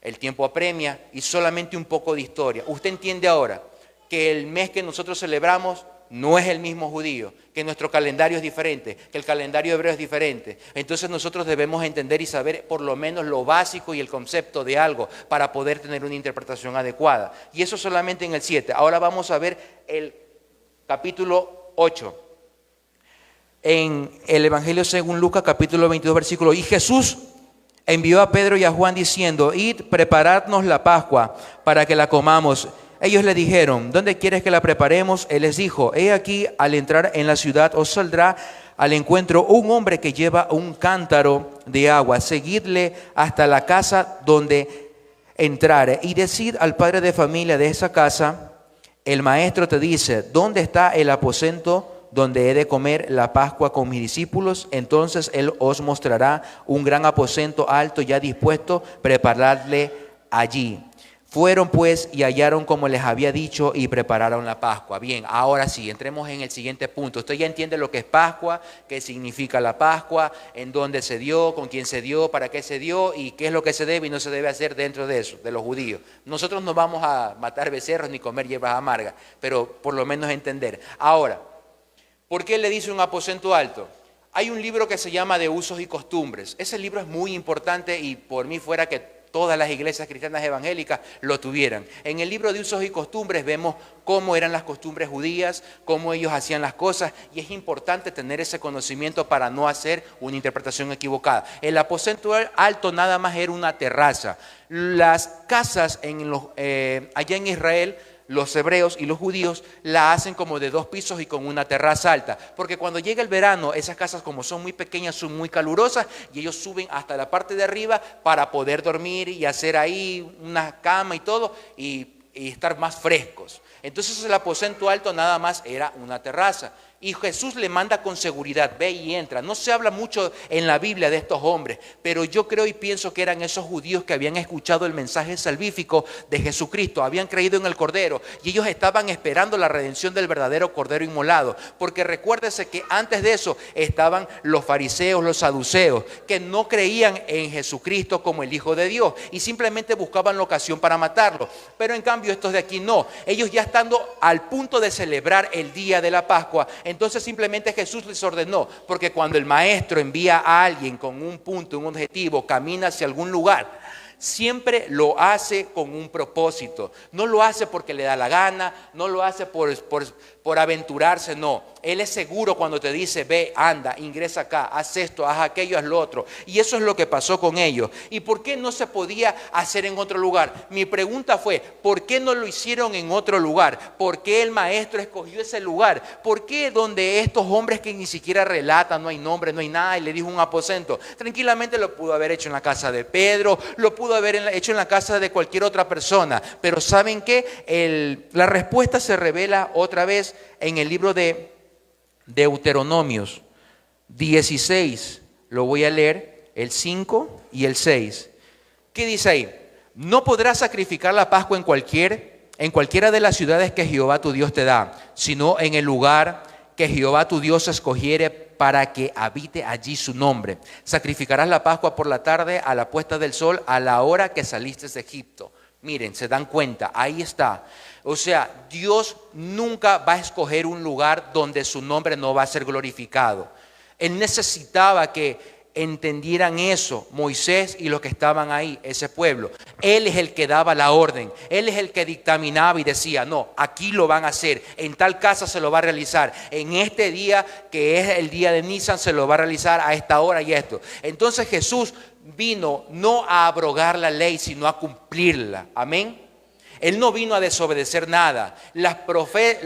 el tiempo apremia y solamente un poco de historia. Usted entiende ahora que el mes que nosotros celebramos no es el mismo judío, que nuestro calendario es diferente, que el calendario hebreo es diferente. Entonces nosotros debemos entender y saber por lo menos lo básico y el concepto de algo para poder tener una interpretación adecuada. Y eso solamente en el 7. Ahora vamos a ver el capítulo 8. En el Evangelio según Lucas, capítulo 22, versículo. Y Jesús envió a Pedro y a Juan diciendo: id, preparadnos la Pascua para que la comamos. Ellos le dijeron: ¿dónde quieres que la preparemos? Él les dijo: he aquí, al entrar en la ciudad os saldrá al encuentro un hombre que lleva un cántaro de agua. Seguidle hasta la casa donde entrare y decid al padre de familia de esa casa: el maestro te dice, ¿dónde está el aposento donde he de comer la Pascua con mis discípulos? Entonces él os mostrará un gran aposento alto ya dispuesto, preparadle allí. Fueron pues y hallaron como les había dicho y prepararon la Pascua. Bien, ahora sí, entremos en el siguiente punto. Usted ya entiende lo que es Pascua, qué significa la Pascua, en dónde se dio, con quién se dio, para qué se dio y qué es lo que se debe y no se debe hacer dentro de eso, de los judíos. Nosotros no vamos a matar becerros ni comer hierbas amargas, pero por lo menos entender. Ahora, ¿por qué le dice un aposento alto? Hay un libro que se llama De Usos y Costumbres. Ese libro es muy importante y por mí fuera que todas las iglesias cristianas evangélicas lo tuvieran. En el libro de Usos y Costumbres vemos cómo eran las costumbres judías, cómo ellos hacían las cosas, y es importante tener ese conocimiento para no hacer una interpretación equivocada. El aposento alto nada más era una terraza. Las casas allá en Israel, los hebreos y los judíos la hacen como de 2 pisos y con una terraza alta, porque cuando llega el verano esas casas, como son muy pequeñas, son muy calurosas y ellos suben hasta la parte de arriba para poder dormir y hacer ahí una cama y todo y estar más frescos. Entonces el aposento alto nada más era una terraza. Y Jesús le manda con seguridad, ve y entra. No se habla mucho en la Biblia de estos hombres, pero yo creo y pienso que eran esos judíos que habían escuchado el mensaje salvífico de Jesucristo, habían creído en el Cordero y ellos estaban esperando la redención del verdadero Cordero inmolado. Porque recuérdese que antes de eso estaban los fariseos, los saduceos, que no creían en Jesucristo como el Hijo de Dios y simplemente buscaban la ocasión para matarlo. Pero en cambio estos de aquí no, ellos ya estando al punto de celebrar el día de la Pascua, entonces simplemente Jesús les ordenó, porque cuando el maestro envía a alguien con un punto, un objetivo, camina hacia algún lugar, siempre lo hace con un propósito. No lo hace porque le da la gana, no lo hace por aventurarse, no. Él es seguro cuando te dice, ve, anda, ingresa acá, haz esto, haz aquello, haz lo otro. Y eso es lo que pasó con ellos. ¿Y por qué no se podía hacer en otro lugar? Mi pregunta fue, ¿por qué no lo hicieron en otro lugar? ¿Por qué el maestro escogió ese lugar? ¿Por qué donde estos hombres que ni siquiera relatan, no hay nombre, no hay nada, y le dijo un aposento? Tranquilamente lo pudo haber hecho en la casa de Pedro, lo pudo haber hecho en la casa de cualquier otra persona. Pero ¿saben qué? La respuesta se revela otra vez en el libro de Deuteronomios 16, lo voy a leer, el 5 y el 6. ¿Qué dice ahí? No podrás sacrificar la Pascua en cualquiera de las ciudades que Jehová tu Dios te da, sino en el lugar que Jehová tu Dios escogiere para que habite allí su nombre. Sacrificarás la Pascua por la tarde a la puesta del sol, a la hora que saliste de Egipto. Miren, se dan cuenta, ahí está. O sea, Dios nunca va a escoger un lugar donde su nombre no va a ser glorificado. Él necesitaba que entendieran eso, Moisés y los que estaban ahí, ese pueblo. Él es el que daba la orden, él es el que dictaminaba y decía, no, aquí lo van a hacer, en tal casa se lo va a realizar, en este día que es el día de Nisan se lo va a realizar a esta hora y esto. Entonces Jesús vino no a abrogar la ley, sino a cumplirla. Amén. Él no vino a desobedecer nada. Las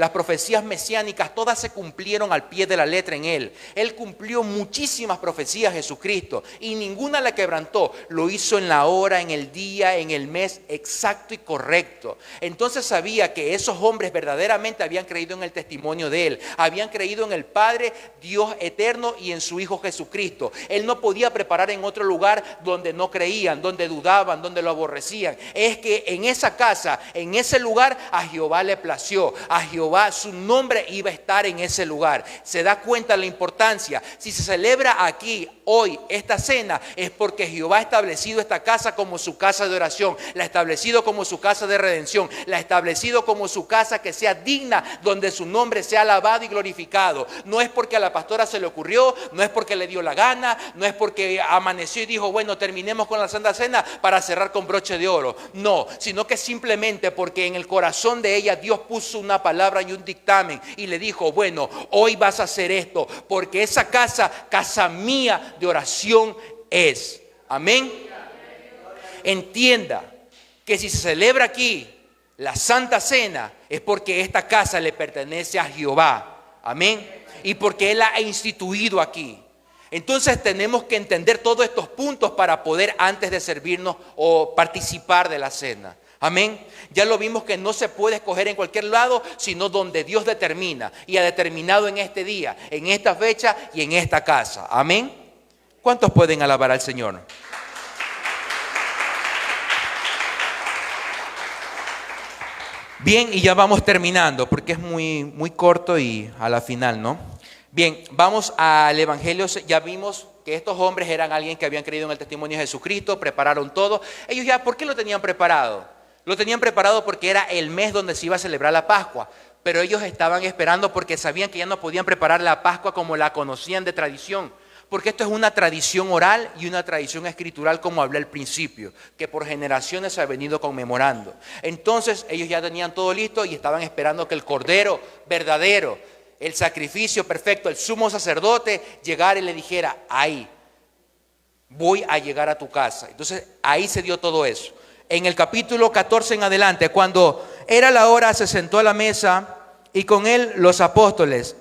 profecías mesiánicas todas se cumplieron al pie de la letra en Él. Él cumplió muchísimas profecías, Jesucristo, y ninguna la quebrantó. Lo hizo en la hora, en el día, en el mes exacto y correcto. Entonces sabía que esos hombres verdaderamente habían creído en el testimonio de Él. Habían creído en el Padre, Dios eterno, y en su Hijo Jesucristo. Él no podía preparar en otro lugar donde no creían, donde dudaban, donde lo aborrecían. Es que en esa casa, en ese lugar, a Jehová le plació, a Jehová su nombre iba a estar en ese lugar. Se da cuenta la importancia. Si se celebra aquí hoy esta cena, es porque Jehová ha establecido esta casa como su casa de oración, la ha establecido como su casa de redención, la ha establecido como su casa que sea digna, donde su nombre sea alabado y glorificado. No es porque a la pastora se le ocurrió, no es porque le dio la gana, no es porque amaneció y dijo, bueno, terminemos con la Santa Cena para cerrar con broche de oro. No, sino que simplemente porque en el corazón de ella Dios puso una palabra y un dictamen y le dijo, bueno, hoy vas a hacer esto, porque esa casa mía de oración es. Amén. Entienda que si se celebra aquí la Santa Cena es porque esta casa le pertenece a Jehová. Amén. Y porque Él la ha instituido aquí. Entonces tenemos que entender todos estos puntos para poder antes de servirnos o participar de la cena. Amén. Ya lo vimos que no se puede escoger en cualquier lado, sino donde Dios determina y ha determinado en este día, en esta fecha y en esta casa. Amén. ¿Cuántos pueden alabar al Señor? Bien, y ya vamos terminando porque es muy corto y a la final, ¿no? Bien, vamos al Evangelio. Ya vimos que estos hombres eran alguien que habían creído en el testimonio de Jesucristo, prepararon todo. Ellos ya, ¿por qué lo tenían preparado? Lo tenían preparado porque era el mes donde se iba a celebrar la Pascua, pero ellos estaban esperando porque sabían que ya no podían preparar la Pascua como la conocían de tradición, porque esto es una tradición oral y una tradición escritural, como hablé al principio, que por generaciones se ha venido conmemorando. Entonces ellos ya tenían todo listo y estaban esperando que el Cordero verdadero, el sacrificio perfecto, el sumo sacerdote llegara y le dijera, ahí, voy a llegar a tu casa. Entonces ahí se dio todo eso. En el capítulo 14 en adelante, cuando era la hora, se sentó a la mesa y con él los apóstoles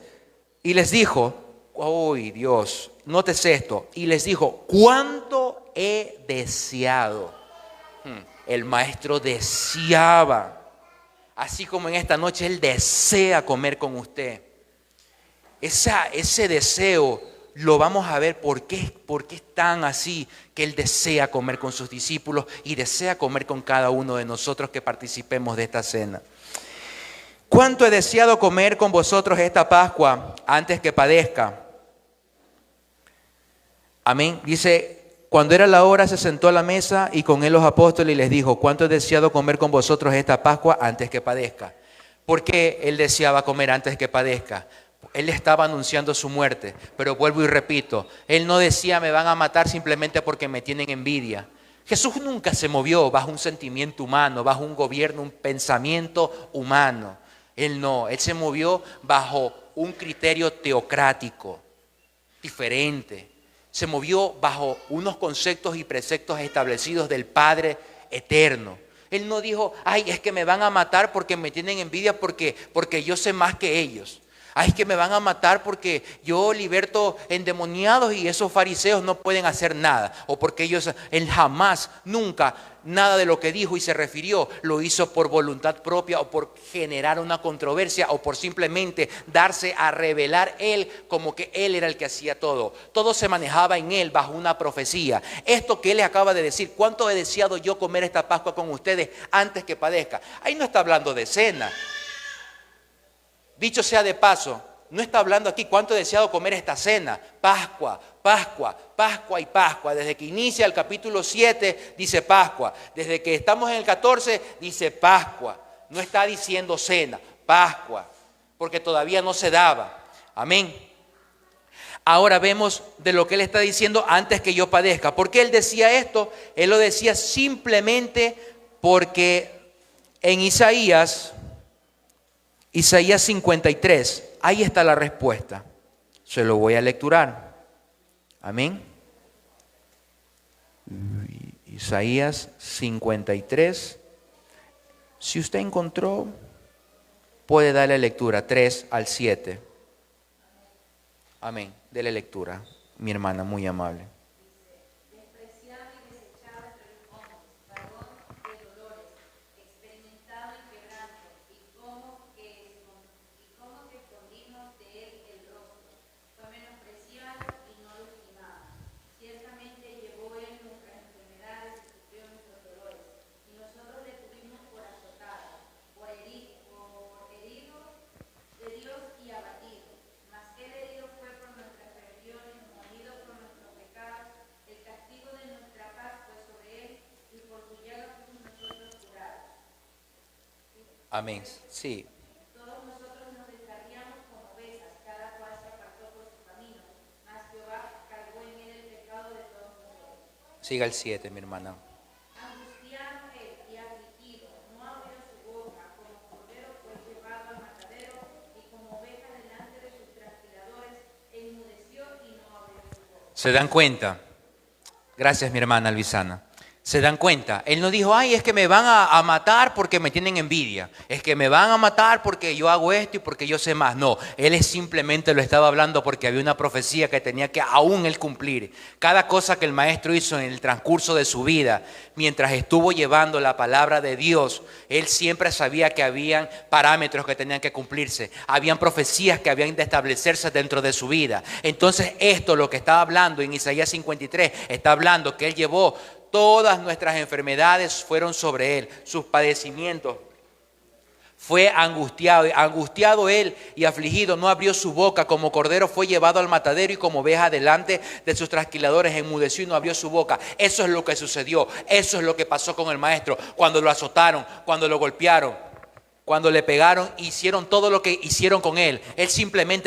y les dijo, ¡ay Dios! Nótese esto. Y les dijo, ¿cuánto he deseado? El maestro deseaba, así como en esta noche él desea comer con usted. ese deseo lo vamos a ver por qué es tan así que Él desea comer con sus discípulos y desea comer con cada uno de nosotros que participemos de esta cena. ¿Cuánto he deseado comer con vosotros esta Pascua antes que padezca? Amén. Dice, cuando era la hora se sentó a la mesa y con Él los apóstoles y les dijo, ¿cuánto he deseado comer con vosotros esta Pascua antes que padezca? ¿Por qué Él deseaba comer antes que padezca? Él estaba anunciando su muerte, pero vuelvo y repito, Él no decía me van a matar simplemente porque me tienen envidia. Jesús nunca se movió bajo un sentimiento humano, bajo un gobierno, un pensamiento humano. Él no, Él se movió bajo un criterio teocrático, diferente. Se movió bajo unos conceptos y preceptos establecidos del Padre eterno. Él no dijo, ay, es que me van a matar porque me tienen envidia porque yo sé más que ellos. Ay, es que me van a matar porque yo liberto endemoniados y esos fariseos no pueden hacer nada. O porque él jamás, nunca, nada de lo que dijo y se refirió lo hizo por voluntad propia o por generar una controversia o por simplemente darse a revelar él como que él era el que hacía todo. Todo se manejaba en él bajo una profecía. Esto que él le acaba de decir, ¿cuánto he deseado yo comer esta Pascua con ustedes antes que padezca? Ahí no está hablando de cena. Dicho sea de paso, no está hablando aquí cuánto he deseado comer esta cena. Pascua, Pascua, Pascua y Pascua. Desde que inicia el capítulo 7 dice Pascua. Desde que estamos en el 14 dice Pascua. No está diciendo cena, Pascua, porque todavía no se daba. Amén. Ahora vemos de lo que él está diciendo antes que yo padezca. ¿Por qué él decía esto? Él lo decía simplemente porque en Isaías 53, ahí está la respuesta. Se lo voy a lecturar. Amén. Isaías 53. Si usted encontró, puede darle lectura, 3 al 7. Amén. Dele lectura, mi hermana, muy amable. Amén. Sí. Todos nosotros nos descarriamos como ovejas, cada cual se apartó por su camino, mas Jehová cargó en él el pecado de todos nosotros. Siga el 7, mi hermana. Angustiado él y afligido, no abrió su boca, como cordero fue llevado al matadero, y como oveja delante de sus trasquiladores, enmudeció y no abrió su boca. ¿Se dan cuenta? Gracias, mi hermana Luisana. ¿Se dan cuenta? Él no dijo, ay, es que me van a matar porque me tienen envidia. Es que me van a matar porque yo hago esto y porque yo sé más. No, él simplemente lo estaba hablando porque había una profecía que tenía que aún él cumplir. Cada cosa que el maestro hizo en el transcurso de su vida, mientras estuvo llevando la palabra de Dios, él siempre sabía que habían parámetros que tenían que cumplirse. Habían profecías que habían de establecerse dentro de su vida. Entonces esto, lo que estaba hablando en Isaías 53, está hablando que él llevó todas nuestras enfermedades fueron sobre él, sus padecimientos. Fue angustiado él y afligido, no abrió su boca, como cordero fue llevado al matadero y como oveja delante de sus trasquiladores enmudeció y no abrió su boca. Eso es lo que sucedió, eso es lo que pasó con el maestro cuando lo azotaron, cuando lo golpearon, cuando le pegaron, hicieron todo lo que hicieron con él. Él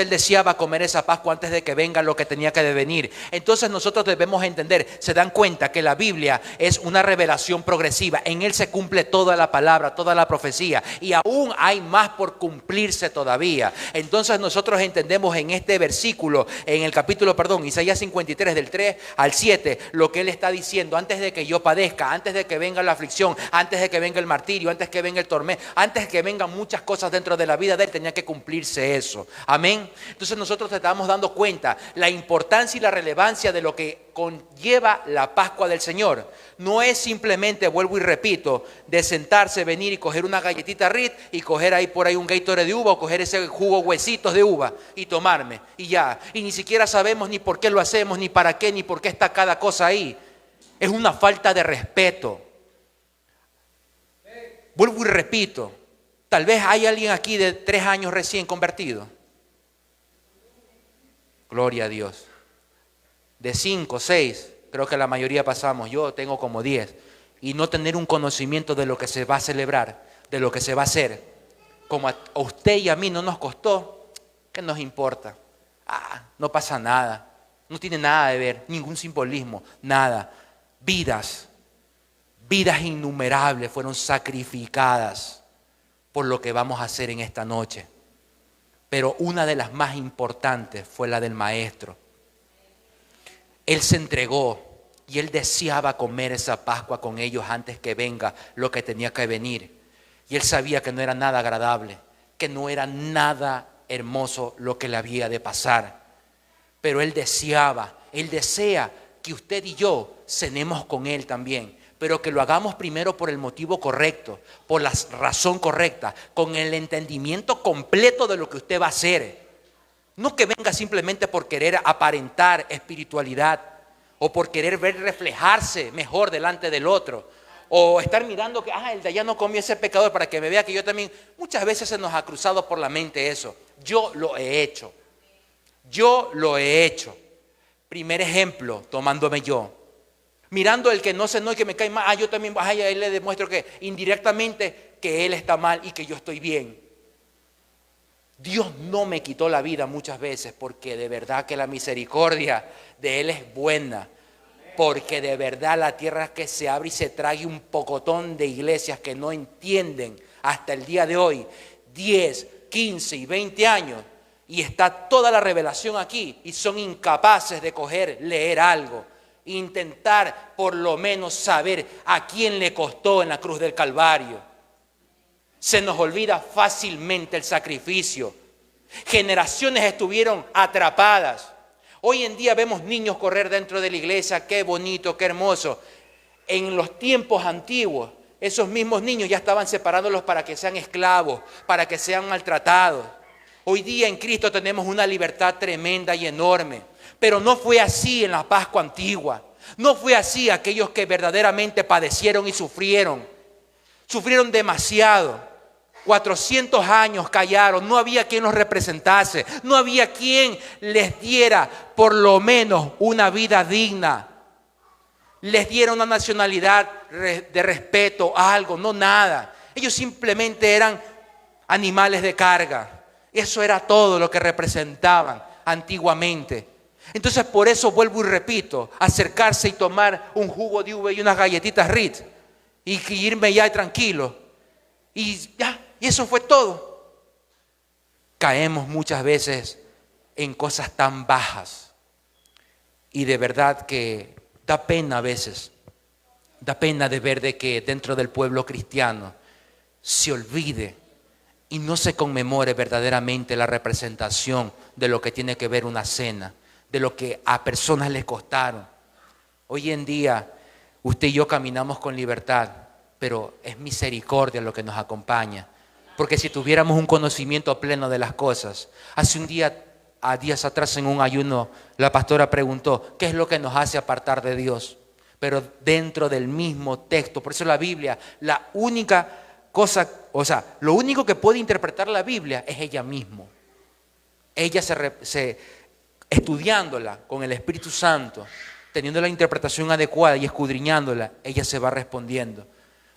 deseaba comer esa Pascua antes de que venga lo que tenía que devenir. Entonces nosotros debemos entender, se dan cuenta que la Biblia es una revelación progresiva. En él se cumple toda la palabra, toda la profecía, y aún hay más por cumplirse todavía. Entonces nosotros entendemos en este versículo, en el capítulo, Isaías 53 del 3 al 7, lo que él está diciendo: antes de que yo padezca, antes de que venga la aflicción, antes de que venga el martirio, antes que venga el tormento, antes que vengan muchas cosas dentro de la vida de él, tenía que cumplirse eso. Amén. Entonces nosotros estamos dando cuenta la importancia y la relevancia de lo que conlleva la Pascua del Señor. No es simplemente, vuelvo y repito, de sentarse, venir y coger una galletita Ritz y coger ahí por ahí un Gatorade de uva o coger ese jugo huesitos de uva y tomarme y ya. Y ni siquiera sabemos ni por qué lo hacemos, ni para qué, ni por qué está cada cosa ahí. Es una falta de respeto. Vuelvo y repito, tal vez hay alguien aquí de 3 años recién convertido. Gloria a Dios. De 5, 6, creo que la mayoría pasamos, yo tengo como 10. Y no tener un conocimiento de lo que se va a celebrar, de lo que se va a hacer. Como a usted y a mí no nos costó, ¿qué nos importa? No pasa nada, no tiene nada de ver, ningún simbolismo, nada. Vidas innumerables fueron sacrificadas por lo que vamos a hacer en esta noche. Pero una de las más importantes fue la del Maestro. Él se entregó y él deseaba comer esa Pascua con ellos antes que venga lo que tenía que venir. Y él sabía que no era nada agradable, que no era nada hermoso lo que le había de pasar. Pero él desea que usted y yo cenemos con él también. Pero que lo hagamos primero por el motivo correcto, por la razón correcta, con el entendimiento completo de lo que usted va a hacer. No que venga simplemente por querer aparentar espiritualidad o por querer ver reflejarse mejor delante del otro. O estar mirando que, el de allá no comió ese pecador para que me vea que yo también. Muchas veces se nos ha cruzado por la mente eso. Yo lo he hecho. Primer ejemplo, tomándome yo. Mirando el que no sé, no, y que me cae mal, yo también, a él le demuestro que indirectamente que él está mal y que yo estoy bien. Dios no me quitó la vida muchas veces porque de verdad que la misericordia de Él es buena. Porque de verdad la tierra es que se abre y se trague un pocotón de iglesias que no entienden hasta el día de hoy, 10, 15 y 20 años, y está toda la revelación aquí y son incapaces de leer algo. Intentar por lo menos saber a quién le costó en la cruz del Calvario. Se nos olvida fácilmente el sacrificio. Generaciones estuvieron atrapadas. Hoy en día vemos niños correr dentro de la iglesia, qué bonito, qué hermoso. En los tiempos antiguos, esos mismos niños ya estaban separándolos para que sean esclavos, para que sean maltratados. Hoy día en Cristo tenemos una libertad tremenda y enorme. Pero no fue así en la Pascua antigua. No fue así aquellos que verdaderamente padecieron y sufrieron. Sufrieron demasiado. 400 años callaron. No había quien los representase. No había quien les diera por lo menos una vida digna. Les diera una nacionalidad de respeto, algo, no nada. Ellos simplemente eran animales de carga. Eso era todo lo que representaban antiguamente. Entonces por eso vuelvo y repito, acercarse y tomar un jugo de uva y unas galletitas Ritz y irme ya tranquilo y ya, y eso fue todo. Caemos muchas veces en cosas tan bajas y de verdad que da pena a veces, da pena de ver de que dentro del pueblo cristiano se olvide y no se conmemore verdaderamente la representación de lo que tiene que ver una cena, de lo que a personas les costaron. Hoy en día usted y yo caminamos con libertad, pero es misericordia lo que nos acompaña. Porque si tuviéramos un conocimiento pleno de las cosas, hace días atrás en un ayuno, la pastora preguntó, ¿qué es lo que nos hace apartar de Dios? Pero dentro del mismo texto, por eso la Biblia, la única cosa, lo único que puede interpretar la Biblia es ella misma. Ella estudiándola con el Espíritu Santo, teniendo la interpretación adecuada y escudriñándola, ella se va respondiendo.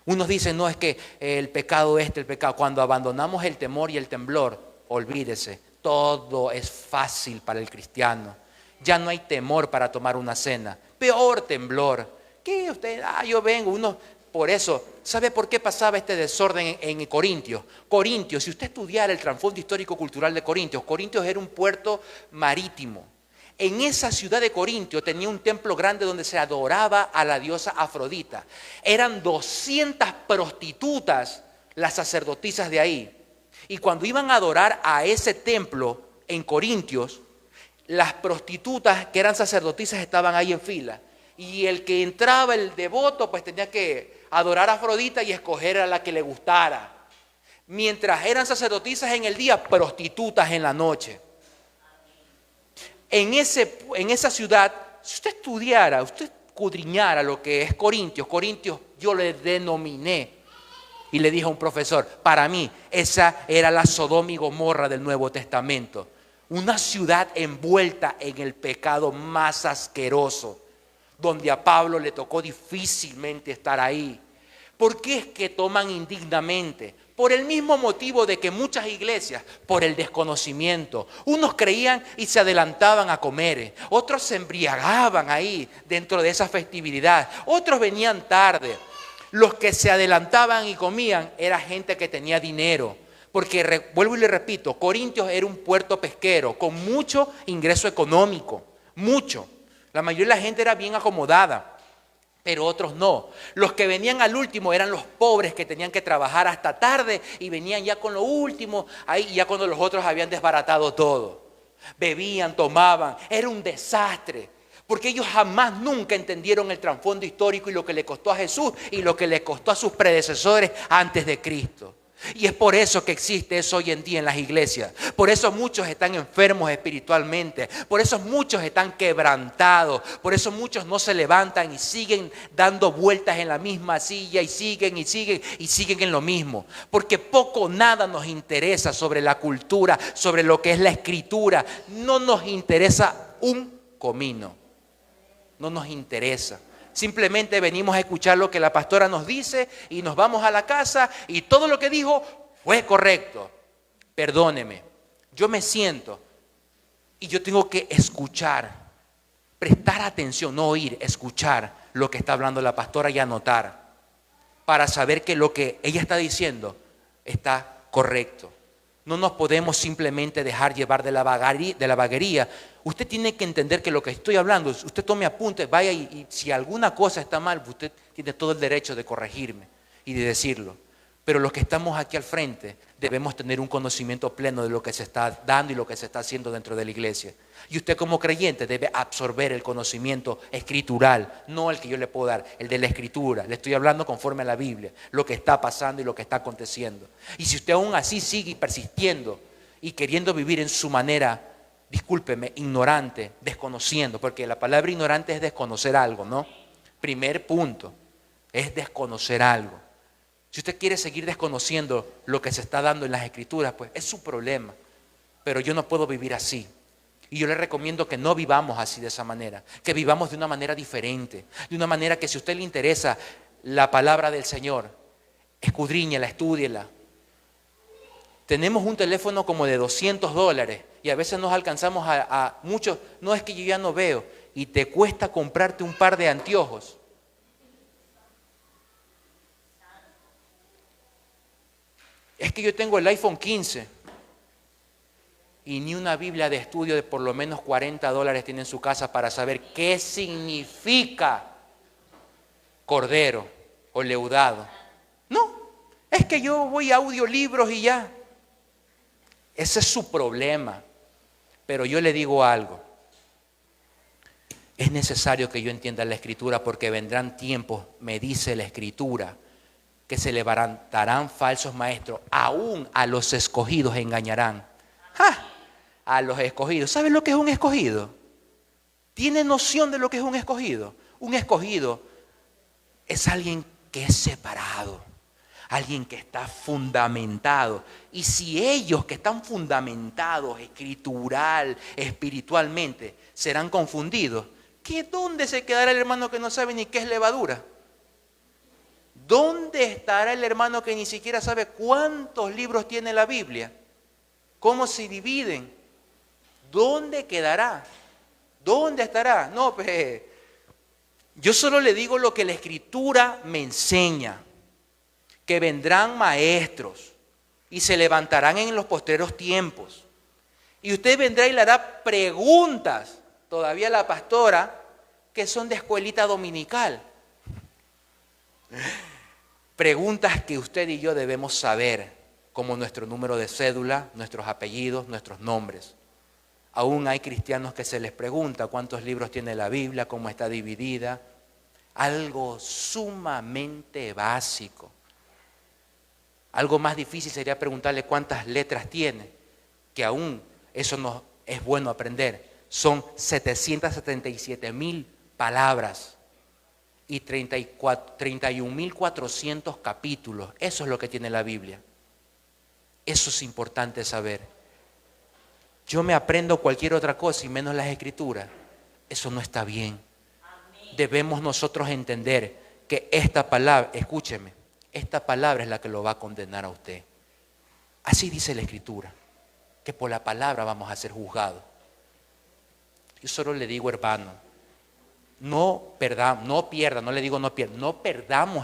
Unos dicen, no, es que el pecado el pecado. Cuando abandonamos el temor y el temblor, olvídese, todo es fácil para el cristiano. Ya no hay temor para tomar una cena. Peor temblor. ¿Qué usted? Yo vengo. Por eso, ¿sabe por qué pasaba este desorden en Corintios? Corintios, si usted estudiara el trasfondo histórico-cultural de Corintios, Corintios era un puerto marítimo. En esa ciudad de Corintios tenía un templo grande donde se adoraba a la diosa Afrodita. Eran 200 prostitutas las sacerdotisas de ahí. Y cuando iban a adorar a ese templo en Corintios, las prostitutas que eran sacerdotisas estaban ahí en fila. Y el que entraba, el devoto, pues tenía que adorar a Afrodita y escoger a la que le gustara. Mientras eran sacerdotisas en el día, prostitutas en la noche. En esa ciudad, si usted estudiara, usted escudriñara lo que es Corintios, yo le denominé y le dije a un profesor, para mí esa era la Sodoma y Gomorra del Nuevo Testamento. Una ciudad envuelta en el pecado más asqueroso, donde a Pablo le tocó difícilmente estar ahí. ¿Por qué es que toman indignamente? Por el mismo motivo de que muchas iglesias, por el desconocimiento, unos creían y se adelantaban a comer, otros se embriagaban ahí dentro de esa festividad, otros venían tarde. Los que se adelantaban y comían era gente que tenía dinero, porque vuelvo y le repito, Corintios era un puerto pesquero con mucho ingreso económico, mucho. La mayoría de la gente era bien acomodada, pero otros no. Los que venían al último eran los pobres que tenían que trabajar hasta tarde y venían ya con lo último, ahí ya cuando los otros habían desbaratado todo. Bebían, tomaban, era un desastre, porque ellos jamás nunca entendieron el trasfondo histórico y lo que le costó a Jesús y lo que le costó a sus predecesores antes de Cristo. Y es por eso que existe eso hoy en día en las iglesias. Por eso muchos están enfermos espiritualmente. Por eso muchos están quebrantados. Por eso muchos no se levantan y siguen dando vueltas en la misma silla y siguen en lo mismo. Porque poco o nada nos interesa sobre la cultura, sobre lo que es la escritura. No nos interesa un comino. No nos interesa. Simplemente venimos a escuchar lo que la pastora nos dice y nos vamos a la casa y todo lo que dijo fue correcto. Perdóneme, yo me siento y yo tengo que escuchar, prestar atención, no oír, escuchar lo que está hablando la pastora y anotar para saber que lo que ella está diciendo está correcto. No nos podemos simplemente dejar llevar de la vaguería. Usted tiene que entender que lo que estoy hablando, usted tome apuntes, vaya y si alguna cosa está mal, usted tiene todo el derecho de corregirme y de decirlo. Pero los que estamos aquí al frente debemos tener un conocimiento pleno de lo que se está dando y lo que se está haciendo dentro de la iglesia. Y usted como creyente debe absorber el conocimiento escritural, no el que yo le puedo dar, el de la escritura. Le estoy hablando conforme a la Biblia, lo que está pasando y lo que está aconteciendo. Y si usted aún así sigue persistiendo y queriendo vivir en su manera, discúlpeme, ignorante, desconociendo, porque la palabra ignorante es desconocer algo, ¿no? Primer punto, es desconocer algo. Si usted quiere seguir desconociendo lo que se está dando en las escrituras, pues es su problema. Pero yo no puedo vivir así. Y yo le recomiendo que no vivamos así de esa manera, que vivamos de una manera diferente, de una manera que si a usted le interesa la palabra del Señor, escudriñela, estúdiela. Tenemos un teléfono como de $200 y a veces nos alcanzamos a muchos, no es que yo ya no veo, y te cuesta comprarte un par de anteojos. Es que yo tengo el iPhone 15 y ni una Biblia de estudio de por lo menos $40 tiene en su casa para saber qué significa cordero o leudado. No, es que yo voy a audiolibros y ya. Ese es su problema. Pero yo le digo algo. Es necesario que yo entienda la Escritura porque vendrán tiempos, me dice la Escritura, que se levantarán falsos maestros, aún a los escogidos engañarán. ¡Ja! A los escogidos. ¿Saben lo que es un escogido? ¿Tiene noción de lo que es un escogido? Un escogido es alguien que es separado, alguien que está fundamentado. Y si ellos que están fundamentados escritural, espiritualmente, serán confundidos, ¿qué dónde se quedará el hermano que no sabe ni qué es levadura? ¿Dónde estará el hermano que ni siquiera sabe cuántos libros tiene la Biblia? ¿Cómo se dividen? ¿Dónde quedará? ¿Dónde estará? No, pues yo solo le digo lo que la Escritura me enseña, que vendrán maestros y se levantarán en los postreros tiempos. Y usted vendrá y le hará preguntas, todavía la pastora, que son de escuelita dominical. Preguntas que usted y yo debemos saber, como nuestro número de cédula, nuestros apellidos, nuestros nombres. Aún hay cristianos que se les pregunta cuántos libros tiene la Biblia, cómo está dividida. Algo sumamente básico. Algo más difícil sería preguntarle cuántas letras tiene, que aún eso no es bueno aprender. Son 777,000 palabras y 31,400 capítulos. Eso es lo que tiene la Biblia. Eso es importante saber. Yo me aprendo cualquier otra cosa y menos las Escrituras. Eso no está bien. Debemos nosotros entender que esta palabra, escúcheme, esta palabra es la que lo va a condenar a usted. Así dice la Escritura, que por la palabra vamos a ser juzgados. Yo solo le digo, hermano, no perdamos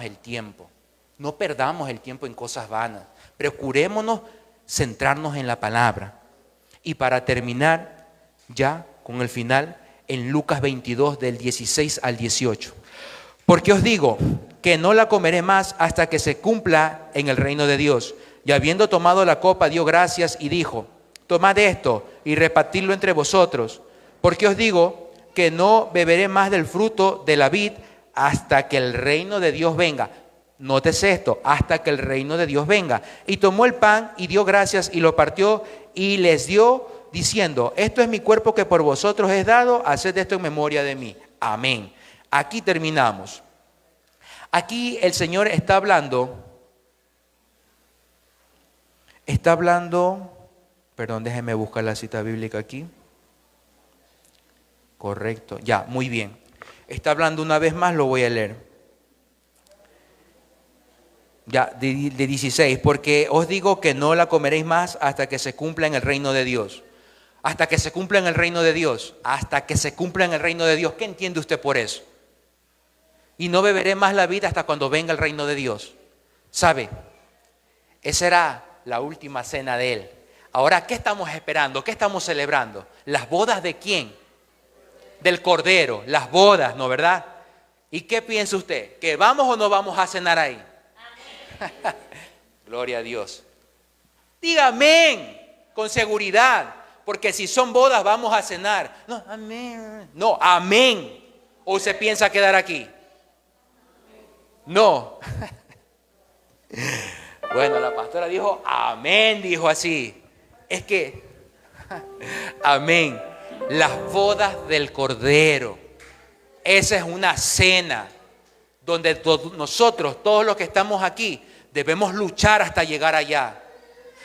el tiempo. No perdamos el tiempo en cosas vanas. Procurémonos centrarnos en la palabra. Y para terminar ya con el final, en Lucas 22 del 16 al 18. Porque os digo que no la comeré más hasta que se cumpla en el reino de Dios. Y habiendo tomado la copa, dio gracias y dijo: tomad esto y repartidlo entre vosotros. Porque os digo que no beberé más del fruto de la vid hasta que el reino de Dios venga. Nótese esto, hasta que el reino de Dios venga. Y tomó el pan y dio gracias y lo partió y les dio, diciendo: esto es mi cuerpo que por vosotros es dado, haced esto en memoria de mí. Amén. Aquí terminamos. Aquí el Señor está hablando, perdón, déjeme buscar la cita bíblica aquí. Correcto, ya, muy bien. Está hablando una vez más, lo voy a leer. Ya, de 16, porque os digo que no la comeréis más hasta que se cumpla en el reino de Dios. Hasta que se cumpla en el reino de Dios. Hasta que se cumpla en el reino de Dios. ¿Qué entiende usted por eso? Y no beberé más la vida hasta cuando venga el reino de Dios. ¿Sabe? Esa era la última cena de Él. Ahora, ¿qué estamos esperando? ¿Qué estamos celebrando? ¿Las bodas de quién? Del Cordero. Las bodas, ¿no, verdad? ¿Y qué piensa usted? ¿Que vamos o no vamos a cenar ahí? Gloria a Dios. Diga amén con seguridad, porque si son bodas vamos a cenar. No, amén. No, amén. ¿O se piensa quedar aquí? No. Bueno, la pastora dijo amén, dijo así. Es que, amén. Las bodas del Cordero. Esa es una cena donde nosotros, todos los que estamos aquí, debemos luchar hasta llegar allá.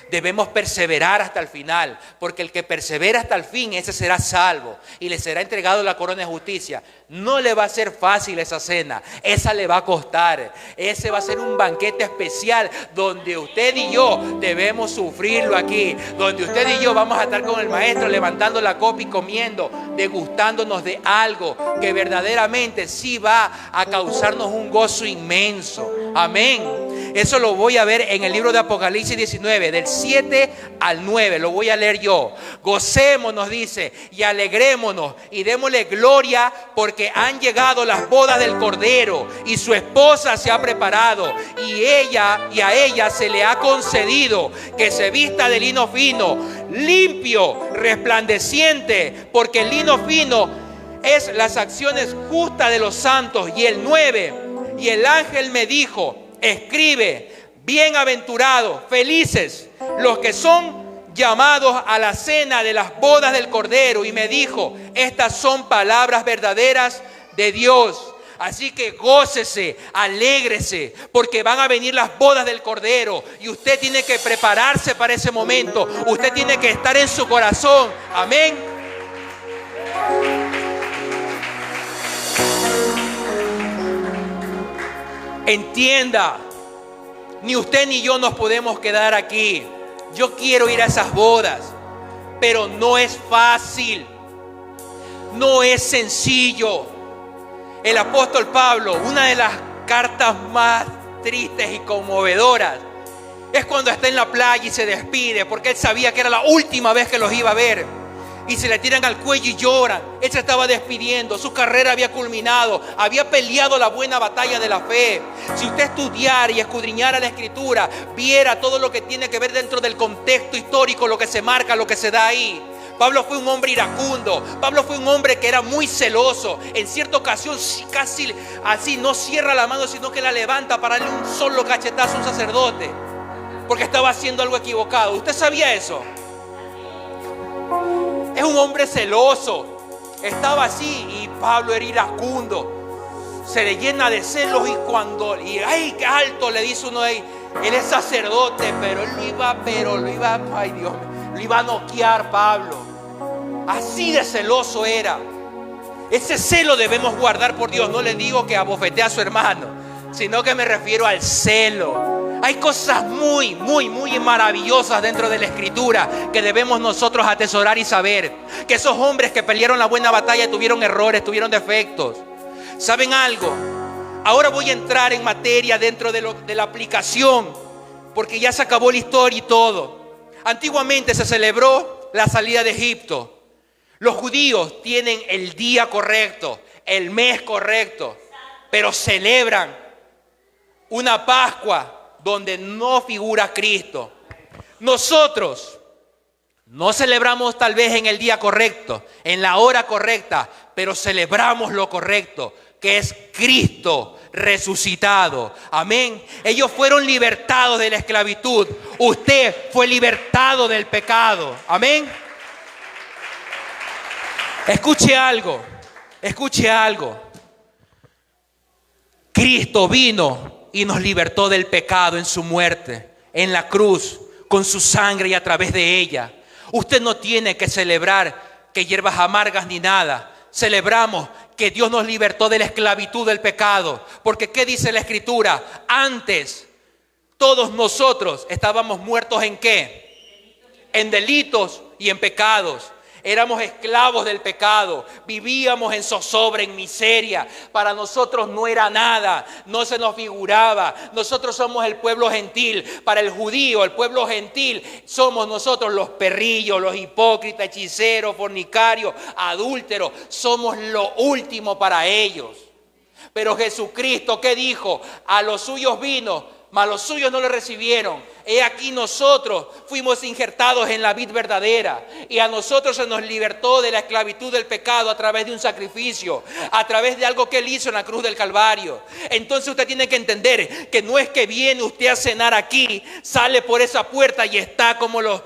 Debemos perseverar hasta el final, porque el que persevera hasta el fin, ese será salvo y le será entregado la corona de justicia. No le va a ser fácil esa cena, esa le va a costar. Ese va a ser un banquete especial donde usted y yo debemos sufrirlo aquí, donde usted y yo vamos a estar con el maestro levantando la copa y comiendo, degustándonos de algo que verdaderamente sí va a causarnos un gozo inmenso. Amén. Eso lo voy a ver en el libro de Apocalipsis 19, del 7 al 9. Lo voy a leer yo. Gocémonos, dice, y alegrémonos y démosle gloria porque han llegado las bodas del Cordero y su esposa se ha preparado y a ella se le ha concedido que se vista de lino fino, limpio, resplandeciente, porque el lino fino es las acciones justas de los santos. Y el 9, y el ángel me dijo: escribe, bienaventurados, felices, los que son llamados a la cena de las bodas del Cordero. Y me dijo: estas son palabras verdaderas de Dios. Así que gócese, alégrese, porque van a venir las bodas del Cordero. Y usted tiene que prepararse para ese momento. Usted tiene que estar en su corazón. Amén. Entienda, ni usted ni yo nos podemos quedar aquí. Yo quiero ir a esas bodas, pero no es fácil, no es sencillo. El apóstol Pablo, una de las cartas más tristes y conmovedoras, es cuando está en la playa y se despide, porque él sabía que era la última vez que los iba a ver. y se le tiran al cuello y lloran. Él se estaba despidiendo, su carrera había culminado, había peleado la buena batalla de la fe. Si usted estudiara y escudriñara la Escritura, viera todo lo que tiene que ver dentro del contexto histórico, lo que se marca, lo que se da ahí. Pablo fue un hombre iracundo. Pablo fue un hombre que era muy celoso. En cierta ocasión casi así no cierra la mano, sino que la levanta para darle un solo cachetazo a un sacerdote, porque estaba haciendo algo equivocado. ¿Usted sabía eso? Es un hombre celoso. Estaba así y Pablo era iracundo. Se le llena de celos y ¡ay, qué alto! Le dice uno ahí. Él es sacerdote, pero él lo iba, ay Dios mío, lo iba a noquear Pablo. Así de celoso era. Ese celo debemos guardar por Dios. No le digo que abofetee a su hermano, sino que me refiero al celo. Hay cosas muy maravillosas dentro de la Escritura que debemos nosotros atesorar y saber. Que esos hombres que pelearon la buena batalla tuvieron errores, tuvieron defectos. ¿Saben algo? Ahora voy a entrar en materia dentro de la aplicación, porque ya se acabó la historia y todo. Antiguamente se celebró la salida de Egipto. Los judíos tienen el día correcto, el mes correcto, pero celebran una Pascua donde no figura Cristo. Nosotros no celebramos tal vez en el día correcto, en la hora correcta, pero celebramos lo correcto, que es Cristo resucitado. Amén. Ellos fueron libertados de la esclavitud. Usted fue libertado del pecado. Amén. Escuche algo. Cristo vino y nos libertó del pecado en su muerte, en la cruz, con su sangre y a través de ella. Usted no tiene que celebrar que hierbas amargas ni nada. Celebramos que Dios nos libertó de la esclavitud del pecado. Porque ¿qué dice la Escritura? Antes todos nosotros estábamos muertos ¿en qué? En delitos y en pecados. Éramos esclavos del pecado, vivíamos en zozobra, en miseria. Para nosotros no era nada, no se nos figuraba. Nosotros somos el pueblo gentil. Para el judío, el pueblo gentil, somos nosotros los perrillos, los hipócritas, hechiceros, fornicarios, adúlteros. Somos lo último para ellos. Pero Jesucristo, ¿qué dijo? A los suyos vino, mas los suyos no le recibieron. He aquí nosotros fuimos injertados en la vid verdadera, y a nosotros se nos libertó de la esclavitud del pecado a través de un sacrificio, a través de algo que Él hizo en la cruz del Calvario. Entonces usted tiene que entender que no es que viene usted a cenar aquí, sale por esa puerta y está como los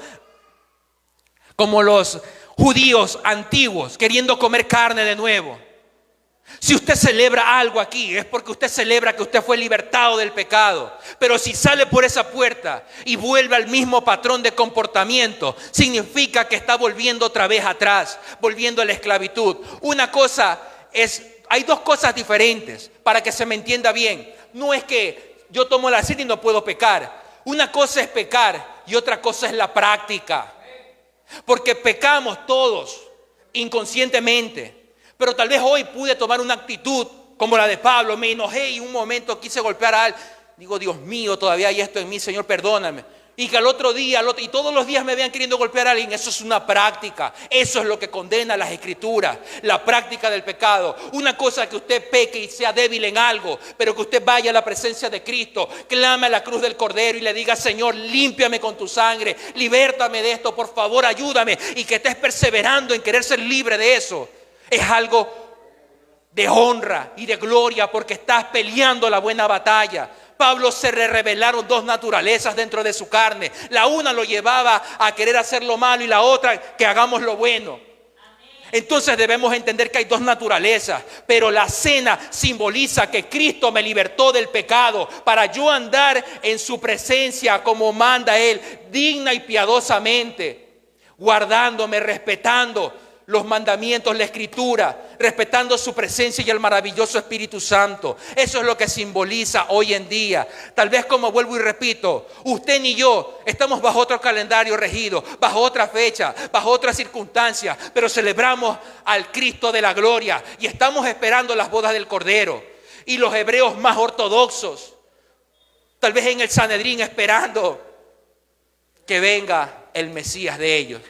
judíos antiguos queriendo comer carne de nuevo. Si usted celebra algo aquí, es porque usted celebra que usted fue libertado del pecado. Pero si sale por esa puerta y vuelve al mismo patrón de comportamiento, significa que está volviendo otra vez atrás, volviendo a la esclavitud. Hay dos cosas diferentes para que se me entienda bien. No es que yo tomo la cita y no puedo pecar. Una cosa es pecar y otra cosa es la práctica. Porque pecamos todos inconscientemente. Pero tal vez hoy pude tomar una actitud como la de Pablo. Me enojé y un momento quise golpear a alguien. Digo, Dios mío, todavía hay esto en mí, Señor, perdóname. Y que al otro día, y todos los días me vean queriendo golpear a alguien. Eso es una práctica. Eso es lo que condena las Escrituras. La práctica del pecado. Una cosa es que usted peque y sea débil en algo, pero que usted vaya a la presencia de Cristo, clame a la cruz del Cordero y le diga, Señor, límpiame con tu sangre, libértame de esto, por favor, ayúdame. Y que estés perseverando en querer ser libre de eso. Es algo de honra y de gloria, porque estás peleando la buena batalla. Pablo se le revelaron dos naturalezas dentro de su carne. La una lo llevaba a querer hacer lo malo y la otra que hagamos lo bueno. Entonces debemos entender que hay dos naturalezas, pero la cena simboliza que Cristo me libertó del pecado para yo andar en su presencia como manda Él, digna y piadosamente, guardándome, respetando los mandamientos, la Escritura, respetando su presencia y el maravilloso Espíritu Santo. Eso es lo que simboliza hoy en día. Tal vez, como vuelvo y repito, usted ni yo estamos bajo otro calendario regido, bajo otra fecha, bajo otras circunstancias, pero celebramos al Cristo de la gloria y estamos esperando las bodas del Cordero. Y los hebreos más ortodoxos, tal vez en el Sanedrín, esperando que venga el Mesías de ellos.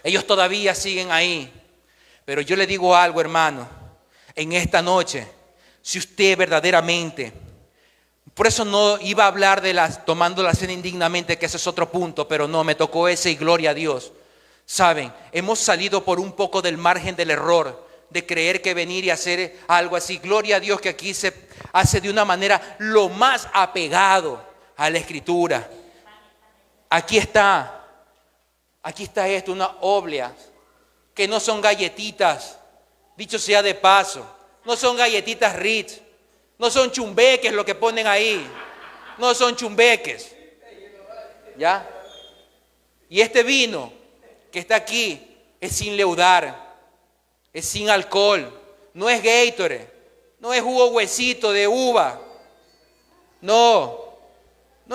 Ellos todavía siguen ahí. Pero yo le digo algo, hermano, en esta noche, si usted verdaderamente, por eso no iba a hablar de tomando la cena indignamente, que ese es otro punto, pero no, me tocó ese y gloria a Dios. Saben, hemos salido por un poco del margen del error, de creer que venir y hacer algo así. Gloria a Dios que aquí se hace de una manera lo más apegado a la Escritura. Aquí está esto, una oblea, que no son galletitas, dicho sea de paso, no son galletitas Ritz, no son chumbeques lo que ponen ahí, no son chumbeques, ¿ya? Y este vino que está aquí es sin leudar, es sin alcohol, no es Gatorade, no es jugo huesito de uva, no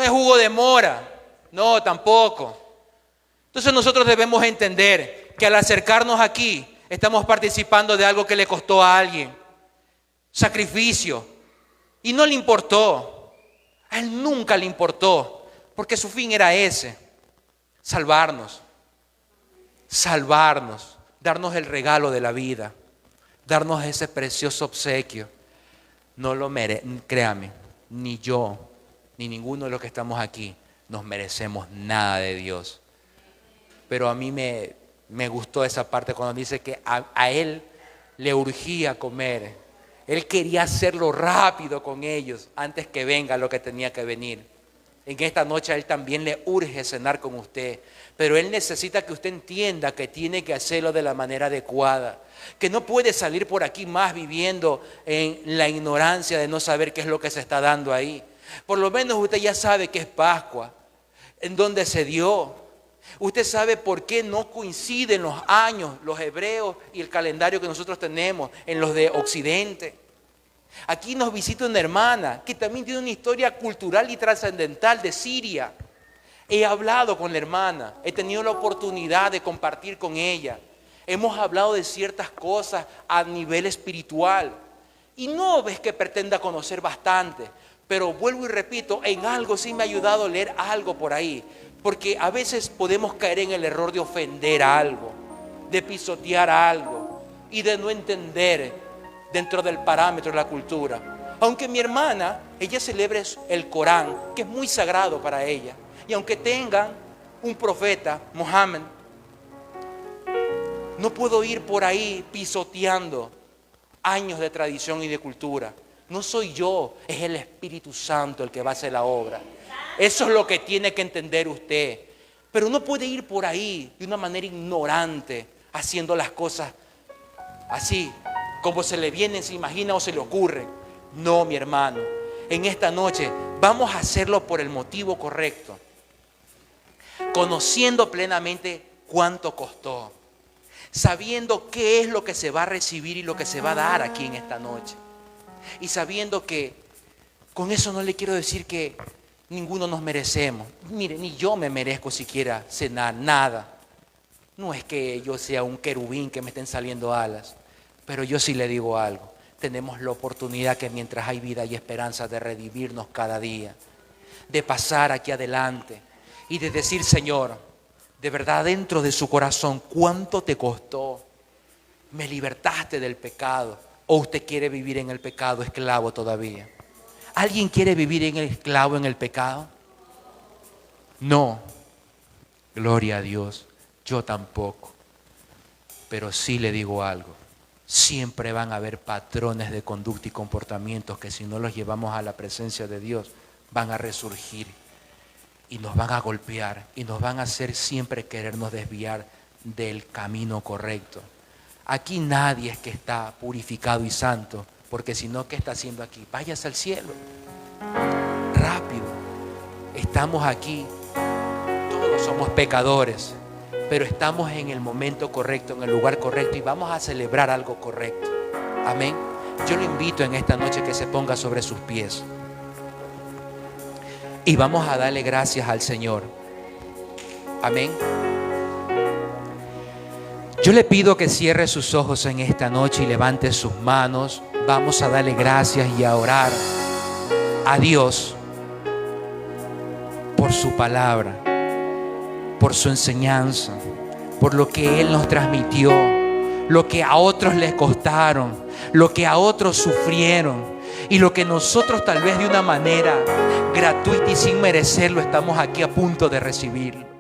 es jugo de mora, no, tampoco. Entonces nosotros debemos entender que al acercarnos aquí estamos participando de algo que le costó a alguien, sacrificio, y no le importó, a él nunca le importó, porque su fin era ese, salvarnos, darnos el regalo de la vida, darnos ese precioso obsequio. No lo créame, ni yo, ni ninguno de los que estamos aquí nos merecemos nada de Dios. Pero a mí me gustó esa parte cuando dice que a él le urgía comer. Él quería hacerlo rápido con ellos antes que venga lo que tenía que venir. En esta noche a él también le urge cenar con usted, pero él necesita que usted entienda que tiene que hacerlo de la manera adecuada, que no puede salir por aquí más viviendo en la ignorancia de no saber qué es lo que se está dando ahí. Por lo menos usted ya sabe que es Pascua, en donde se dio. Usted sabe por qué no coinciden los años, los hebreos y el calendario que nosotros tenemos en los de Occidente. Aquí nos visita una hermana que también tiene una historia cultural y trascendental de Siria. He hablado con la hermana, he tenido la oportunidad de compartir con ella. Hemos hablado de ciertas cosas a nivel espiritual. Y no ves que pretenda conocer bastante, pero vuelvo y repito, en algo sí me ha ayudado a leer algo por ahí. Porque a veces podemos caer en el error de ofender a algo, de pisotear a algo y de no entender dentro del parámetro de la cultura. Aunque mi hermana, ella celebra el Corán, que es muy sagrado para ella. Y aunque tengan un profeta, Mohammed, no puedo ir por ahí pisoteando años de tradición y de cultura. No soy yo, es el Espíritu Santo el que va a hacer la obra. Eso es lo que tiene que entender usted. Pero no puede ir por ahí de una manera ignorante, haciendo las cosas así, como se le viene, se imagina o se le ocurre. No, mi hermano. En esta noche vamos a hacerlo por el motivo correcto, conociendo plenamente cuánto costó, sabiendo qué es lo que se va a recibir y lo que se va a dar aquí en esta noche. Y sabiendo que con eso no le quiero decir que ninguno nos merecemos. Mire, ni yo me merezco siquiera cenar, nada. No es que yo sea un querubín que me estén saliendo alas, pero yo sí le digo algo. Tenemos la oportunidad que mientras hay vida y esperanza de redimirnos cada día, de pasar aquí adelante y de decir, Señor, de verdad dentro de su corazón, ¿cuánto te costó? Me libertaste del pecado. ¿O usted quiere vivir en el pecado esclavo todavía? ¿Alguien quiere vivir en el esclavo en el pecado? No. Gloria a Dios. Yo tampoco. Pero sí le digo algo. Siempre van a haber patrones de conducta y comportamientos que si no los llevamos a la presencia de Dios van a resurgir y nos van a golpear y nos van a hacer siempre querernos desviar del camino correcto. Aquí nadie es que está purificado y santo, porque si no, ¿qué está haciendo aquí? Váyase al cielo. Rápido. Estamos aquí. Todos somos pecadores, pero estamos en el momento correcto, en el lugar correcto y vamos a celebrar algo correcto. Amén. Yo lo invito en esta noche que se ponga sobre sus pies. Y vamos a darle gracias al Señor. Amén. Yo le pido que cierre sus ojos en esta noche y levante sus manos. Vamos a darle gracias y a orar a Dios por su palabra, por su enseñanza, por lo que Él nos transmitió, lo que a otros les costaron, lo que a otros sufrieron y lo que nosotros tal vez de una manera gratuita y sin merecerlo estamos aquí a punto de recibirlo.